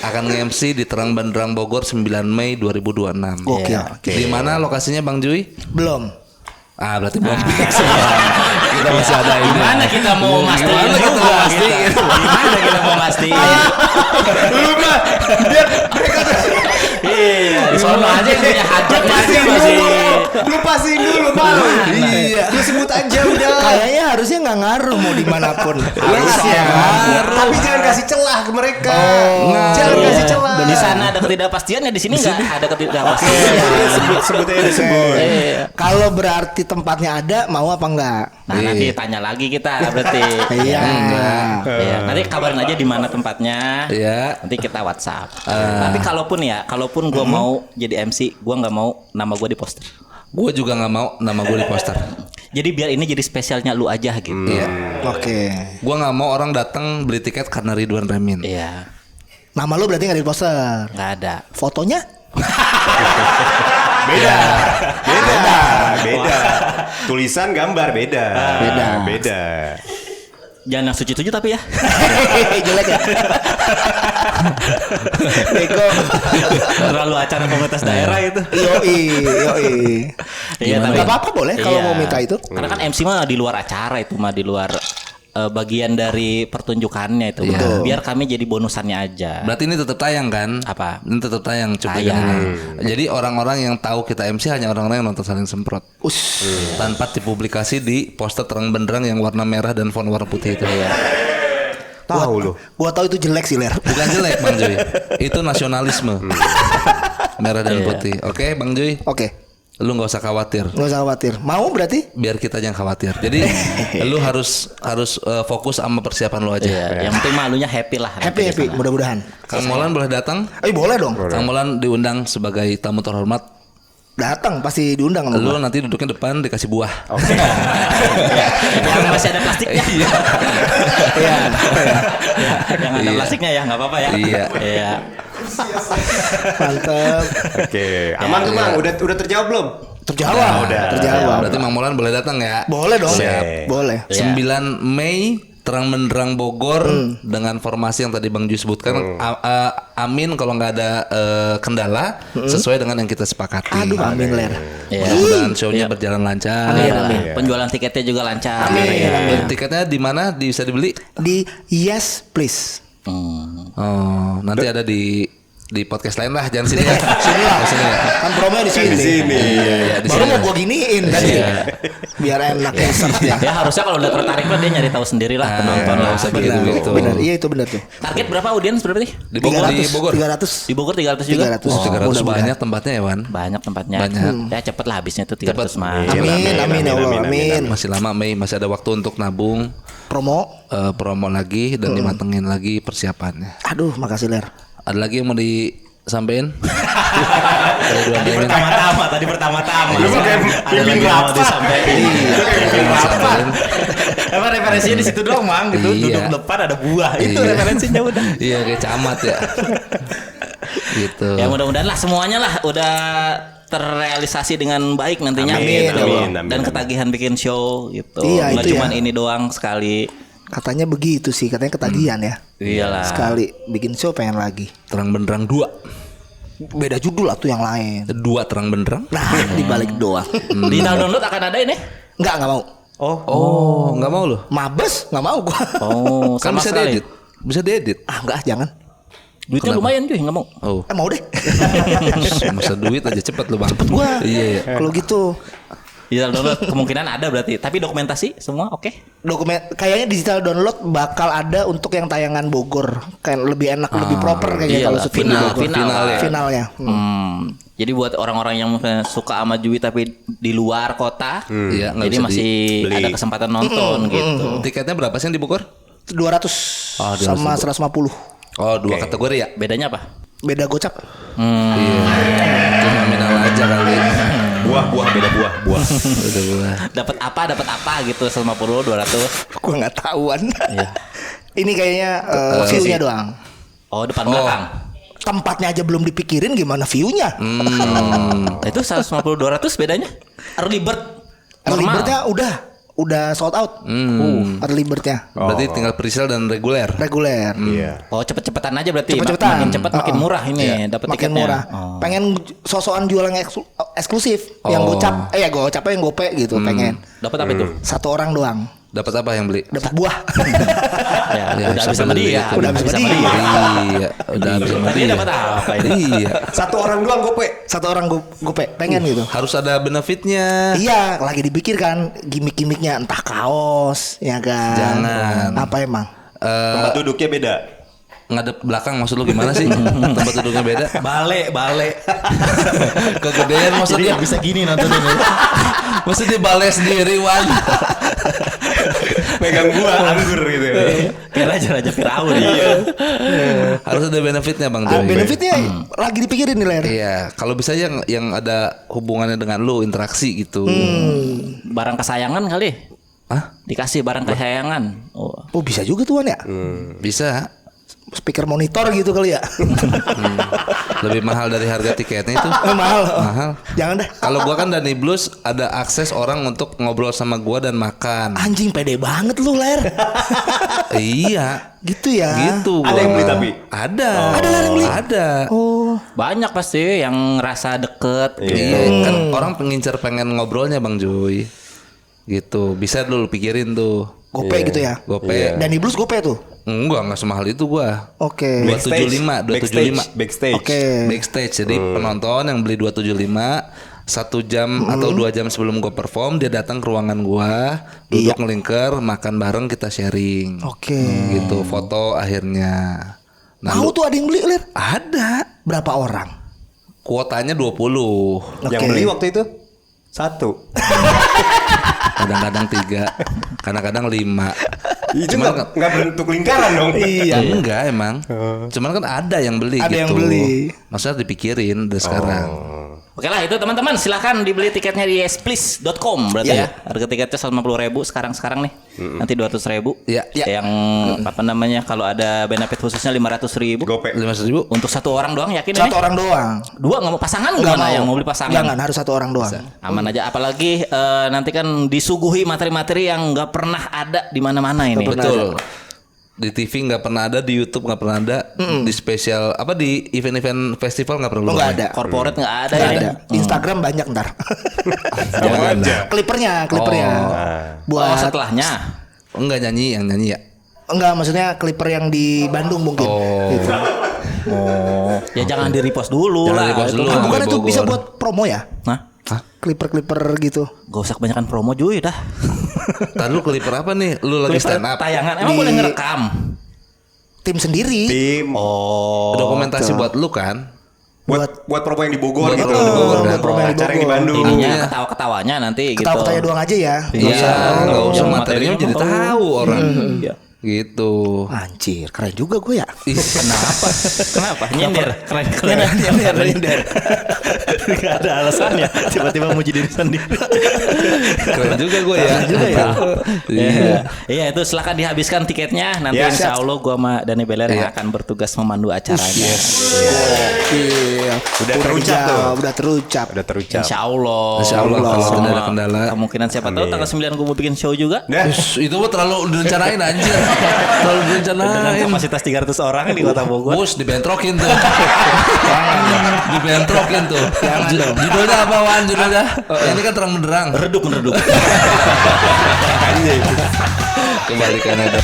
akan nge-MC di Terang Benderang Bogor 9 Mei 2026. Oke. Ya. Di mana lokasinya Bang Jui? Belum. Ah, berarti belum fix. Kita masih ada ini. Gimana kita mau mastiin? Gimana kita mau mastiin? Gimana kita mau mastiin? Lu mah biar mereka tuh Iya, di sono aja yang punya hajat masih. lu pastiin dulu, Bang. Iya. Lu sebut aja udah. Kayaknya harusnya nggak ngaruh mau dimanapun. Harusnya. Tapi jangan kasih celah ke mereka. Jangan kasih celah. Di sana ada ketidakpastian ya, di sini nggak ada ketidakpastian. Sebut aja disebut. Iya. Kalau berarti tempatnya ada, mau apa enggak? Nah, nanti tanya lagi kita berarti. Iya. Iya, nanti kabarin aja di mana tempatnya. Iya. Nanti kita WhatsApp. Tapi kalaupun gue mau jadi MC, gue nggak mau nama gue di poster. Gue juga nggak mau nama gue di poster. Jadi biar ini jadi spesialnya lu aja gitu. Iya. Oke. Gue nggak mau orang datang beli tiket karena Ridwan Remin. Iya, Nama lu berarti nggak di poster. nggak ada. Fotonya? Beda. Beda. Tulisan gambar beda. Beda. Jangan yang suci-suci tapi ya. Jelek ya. Beko. Terlalu acara komunitas daerah itu. Yoi. Iya, Gimana? tapi Nggak apa-apa boleh kalau iya. mau minta itu. Karena kan MC mah di luar acara itu mah di luar bagian dari pertunjukannya itu. Iya. Biar kami jadi bonusannya aja. Berarti ini tetap tayang kan? Apa? Ini tetap tayang cuplikan Tayang. ini. Jadi orang-orang yang tahu kita MC hanya orang-orang yang nonton Saling Semprot. Tanpa dipublikasi di poster terang benderang yang warna merah dan font warna putih itu. Iya. Tahu lu. Gua tahu itu jelek sih, Ler. Bukan jelek Bang Joy. Itu nasionalisme. Merah dan Iya. putih. Oke, Bang Joy. Oke. Lu nggak usah khawatir. Nggak usah khawatir. Mau berarti? Biar kita yang khawatir. Jadi lu harus fokus sama persiapan lu aja. Iya, yang penting malunya happy lah. Happy nanti di happy. sana. Mudah-mudahan. Kang Molan boleh datang. Boleh dong. Kang Molan diundang sebagai tamu terhormat. Datang pasti diundang sama Lu gua. nanti duduknya depan dikasih buah. Yang masih ada plastiknya. Iya. Iya. Yang ada Iya. plastiknya ya nggak apa-apa ya. Iya. Iya. Mantap. Oke, aman tuh Bang. Udah terjawab belum? Terjawab. udah. Terjawab. Berarti Mang Molan boleh datang ya. Boleh dong. Siap. Boleh. Iya. 9 Mei terang benderang Bogor dengan formasi yang tadi Bang Ju sebutkan. Amin kalau nggak ada kendala sesuai dengan yang kita sepakati. Aduh, amin ler. Iya. Mudah-mudahan show-nya berjalan lancar. Amin, Iya, amin. Penjualan tiketnya juga lancar. Amin. Iya. Tiketnya di mana bisa dibeli? Di Yes Please. Oh, nanti ada di podcast lain lah, jangan sini ya. Sini lah. Sini ya. Kan promonya di sini. Di sini. Iya, di Baru sini. mau gua giniin tadi. Biar enak ya sertnya. Ya harusnya kalau udah tertarik lah dia nyari tahu sendiri lah penonton nggak lah. usah Begitu. begitu. Benar. Iya itu benar tuh. Target berapa audiens berapa nih? Di Bogor, di Bogor. 300. Di Bogor 300 juga. 300. Oh, 300 Mudah-mudahan. banyak tempatnya ya, Wan. Banyak tempatnya. Banyak. Ya cepet lah habisnya tuh 300 mah. Amin. Amin ya Allah. Amin. Masih lama Mei, masih ada waktu untuk nabung, Promo. promo lagi dan dimatengin lagi persiapannya. Aduh, makasih ler. Ada lagi yang mau disampaikan? Ada dua Tadi Mei. pertama-tama. Lu kayak Ada lagi yang mau disampaikan. Disampaikan. Emang referensinya di situ doang, Mang. Gitu. Iya. Duduk depan ada buah. Itu Iya. referensinya udah. Iya, kayak camat ya. Gitu. Ya mudah-mudahan lah semuanya lah udah terrealisasi dengan baik nantinya. Amin, gitu. amin, amin. Dan ketagihan bikin show gitu. Iya, Nggak itu cuman ya. ini doang sekali. Katanya begitu sih, katanya ketagihan ya. Iyalah. Sekali bikin show pengen lagi. Terang benderang 2. Beda judul atau yang lain. 2 terang benderang. Nah, dibalik doang. Di download akan ada ini. Enggak mau. Oh, nggak mau loh. Mabes nggak mau gua. Oh, Kan sama bisa sekali. diedit. Bisa diedit. Enggak, jangan. Duitnya lumayan cuy, nggak mau. Oh. Mau deh. Masa duit aja cepet lu Bang. Cepet gua. Iya, iya. Kalau gitu Digital download kemungkinan ada berarti. Tapi dokumentasi semua oke. dokumen kayaknya digital download bakal ada untuk yang tayangan Bogor. Kayak lebih enak, lebih proper kayaknya Iyalah, kalau syuting di final, Bogor. final ya. Finalnya. Jadi buat orang-orang yang suka sama Jui tapi di luar kota, Iya, nggak jadi bisa masih dibeli. ada kesempatan nonton gitu. Tiketnya berapa sih yang di Bogor? 200 Oh, 200 sama ribu. 150. Oh, 2 kategori ya? Bedanya apa? Beda gocap. Iya. Itu nominal aja kali. Buah beda buah. Udah gua. Dapat apa gitu 150 200. Gua nggak tahuan. Iya. Ini kayaknya view-nya doang. Oh, depan belakang. Tempatnya aja belum dipikirin gimana view-nya. Itu 150 200 bedanya? Early bird. Early Normal. bird-nya udah sold out. Early bird-nya Berarti tinggal presale dan reguler. reguler. Iya. Oh, cepet-cepetan aja berarti. Cepet-cepetan. Makin cepet makin murah ini dapat Makin tiketnya. murah. Oh. Pengen sosokan jual yang eksklusif, yang gocap, gocapnya yang gope gitu, pengen. Dapat apa itu? Satu orang doang. Dapat apa yang beli? Dapat buah. Ya, Ya, udah habis siapa sama dulu dia. itu? Udah habis sama dia. Iya, udah habis sama Tadi dia. dapat apa ini? Iya. Satu orang doang gope. Satu orang gope, pengen gitu. Harus ada benefitnya. Iya, lagi dipikirkan gimmick-gimmicknya, entah kaos, ya kan. Jangan. Apa emang? Tempat duduknya beda. Ngadep belakang maksud lu gimana sih? Tempat duduknya beda. Balik. Kegedean maksudnya. bisa gini nonton ini. Maksudnya balik sendiri Wan. Pegang buah anggur gitu. Kayak raja Firaun. Harus ada benefitnya Bang Ah, Joy. benefitnya lagi dipikirin nih Ler. Iya, kalau bisa yang ada hubungannya dengan lu, interaksi gitu. Barang kesayangan kali. Hah? Dikasih barang kesayangan. Oh. Oh bisa juga tuan ya. Bisa. Speaker monitor gitu kali ya. Lebih mahal dari harga tiketnya itu. Mahal. Mahal. Jangan dah. Kalau gua kan Dani Blues ada akses orang untuk ngobrol sama gua dan makan. Anjing pede banget lu Ler. Iya, Gitu ya. gitu. Ada yang beli tapi? Ada. Ada yang beli? Ada. Oh. Banyak pasti yang ngerasa deket gitu. Iya, kan orang pengen ngobrolnya Bang Joy. Gitu. Bisa dulu pikirin tuh. Gope gitu ya. Gope. Dan di blues gope tuh. Enggak semahal itu gua. Oke. 275, 275. Backstage. Oke. Backstage. Jadi penonton yang beli 275 1 jam atau 2 jam sebelum gue perform dia datang ke ruangan gua, duduk ngelingker, makan bareng, kita sharing. Oke. Gitu, foto akhirnya. Nah, Mau tuh ada yang beli Ler? ada. Berapa orang? Kuotanya 20. Yang Oke. beli waktu itu? 1. Kadang-kadang 3, kadang-kadang 5. Itu Cuman nggak bentuk lingkaran dong. Iya. enggak emang. Cuman kan ada yang beli Ada gitu. yang beli. Maksudnya dipikirin dari sekarang. Oke lah itu teman-teman silahkan dibeli tiketnya di yesplease.com berarti Iya. ya. Harga tiketnya 150.000 sekarang nih. Nanti 200.000. Iya. Yang apa namanya kalau ada benefit khususnya 500.000. Gope. 500.000. Untuk 1 orang doang yakin Satu ini? orang doang. 2 nggak mau pasangan Nggak gimana yang mau beli pasangan? Jangan, harus 1 orang doang. Aman aja apalagi nanti kan disuguhi materi-materi yang nggak pernah ada di mana-mana ini. Betul. Di TV nggak pernah ada, di YouTube nggak pernah ada, di spesial apa di event-event festival nggak pernah. Oh, nggak ada. Corporate nggak ada Nggak ya. ada. Instagram banyak ntar. Sama aja. Klipernya. Oh Buat setelahnya. Enggak nyanyi, yang nyanyi ya. enggak maksudnya kliper yang di Bandung mungkin. Gitu. Ya jangan di repost dulu Jangan lah. di-repost dulu. Itu. Ah, bukan di itu Bogor. bisa buat promo ya? Nah, Kliper-kliper gitu. gak usah kebanyakan promo Juy dah. Tadi lu clipper apa nih? Lu lagi Clipper stand up. tayangan emang Di- boleh ngerekam. Tim sendiri. Tim. Oh. Dokumentasi buat lu kan? Buat promo yang di Bogor Buat gitu. promo di Bogor, kan? buat promo yang di Acara yang di Bogor. Bandung. Ininya Iya. ketawa-ketawanya nanti gitu. Ketawa-ketawa doang aja ya. Iya. Nggak usah Yang materinya jadi tahu. tahu orang. Iya. Gitu. Anjir, keren juga gue ya. Kenapa? Kenapa? Nyindir. Keren. Nyindir. Gak ada alasannya. Tiba-tiba muji diri sendiri. Keren juga gue ya. Keren juga ya. Iya. Iya itu silakan dihabiskan tiketnya. Nanti Ya, insya siap. Allah gua sama Dani Beler yang Iya. akan bertugas memandu acaranya. Iya. Udah terucap tuh. Udah terucap. Udah terucap. Insya Allah. Insya Allah, kalau Semua tidak ada kendala. Kemungkinan siapa tahu tanggal 9 gue mau bikin show juga. Nah, Itu mah terlalu direncanain anjir. Terlalu Dengan direncanain. kapasitas 300 orang di kota Bogor. Bos dibentrokin tuh. Dibentrokin tuh. Judulnya apa Wan? Judulnya? Ini kan terang benderang. Redup. Kembalikan ada.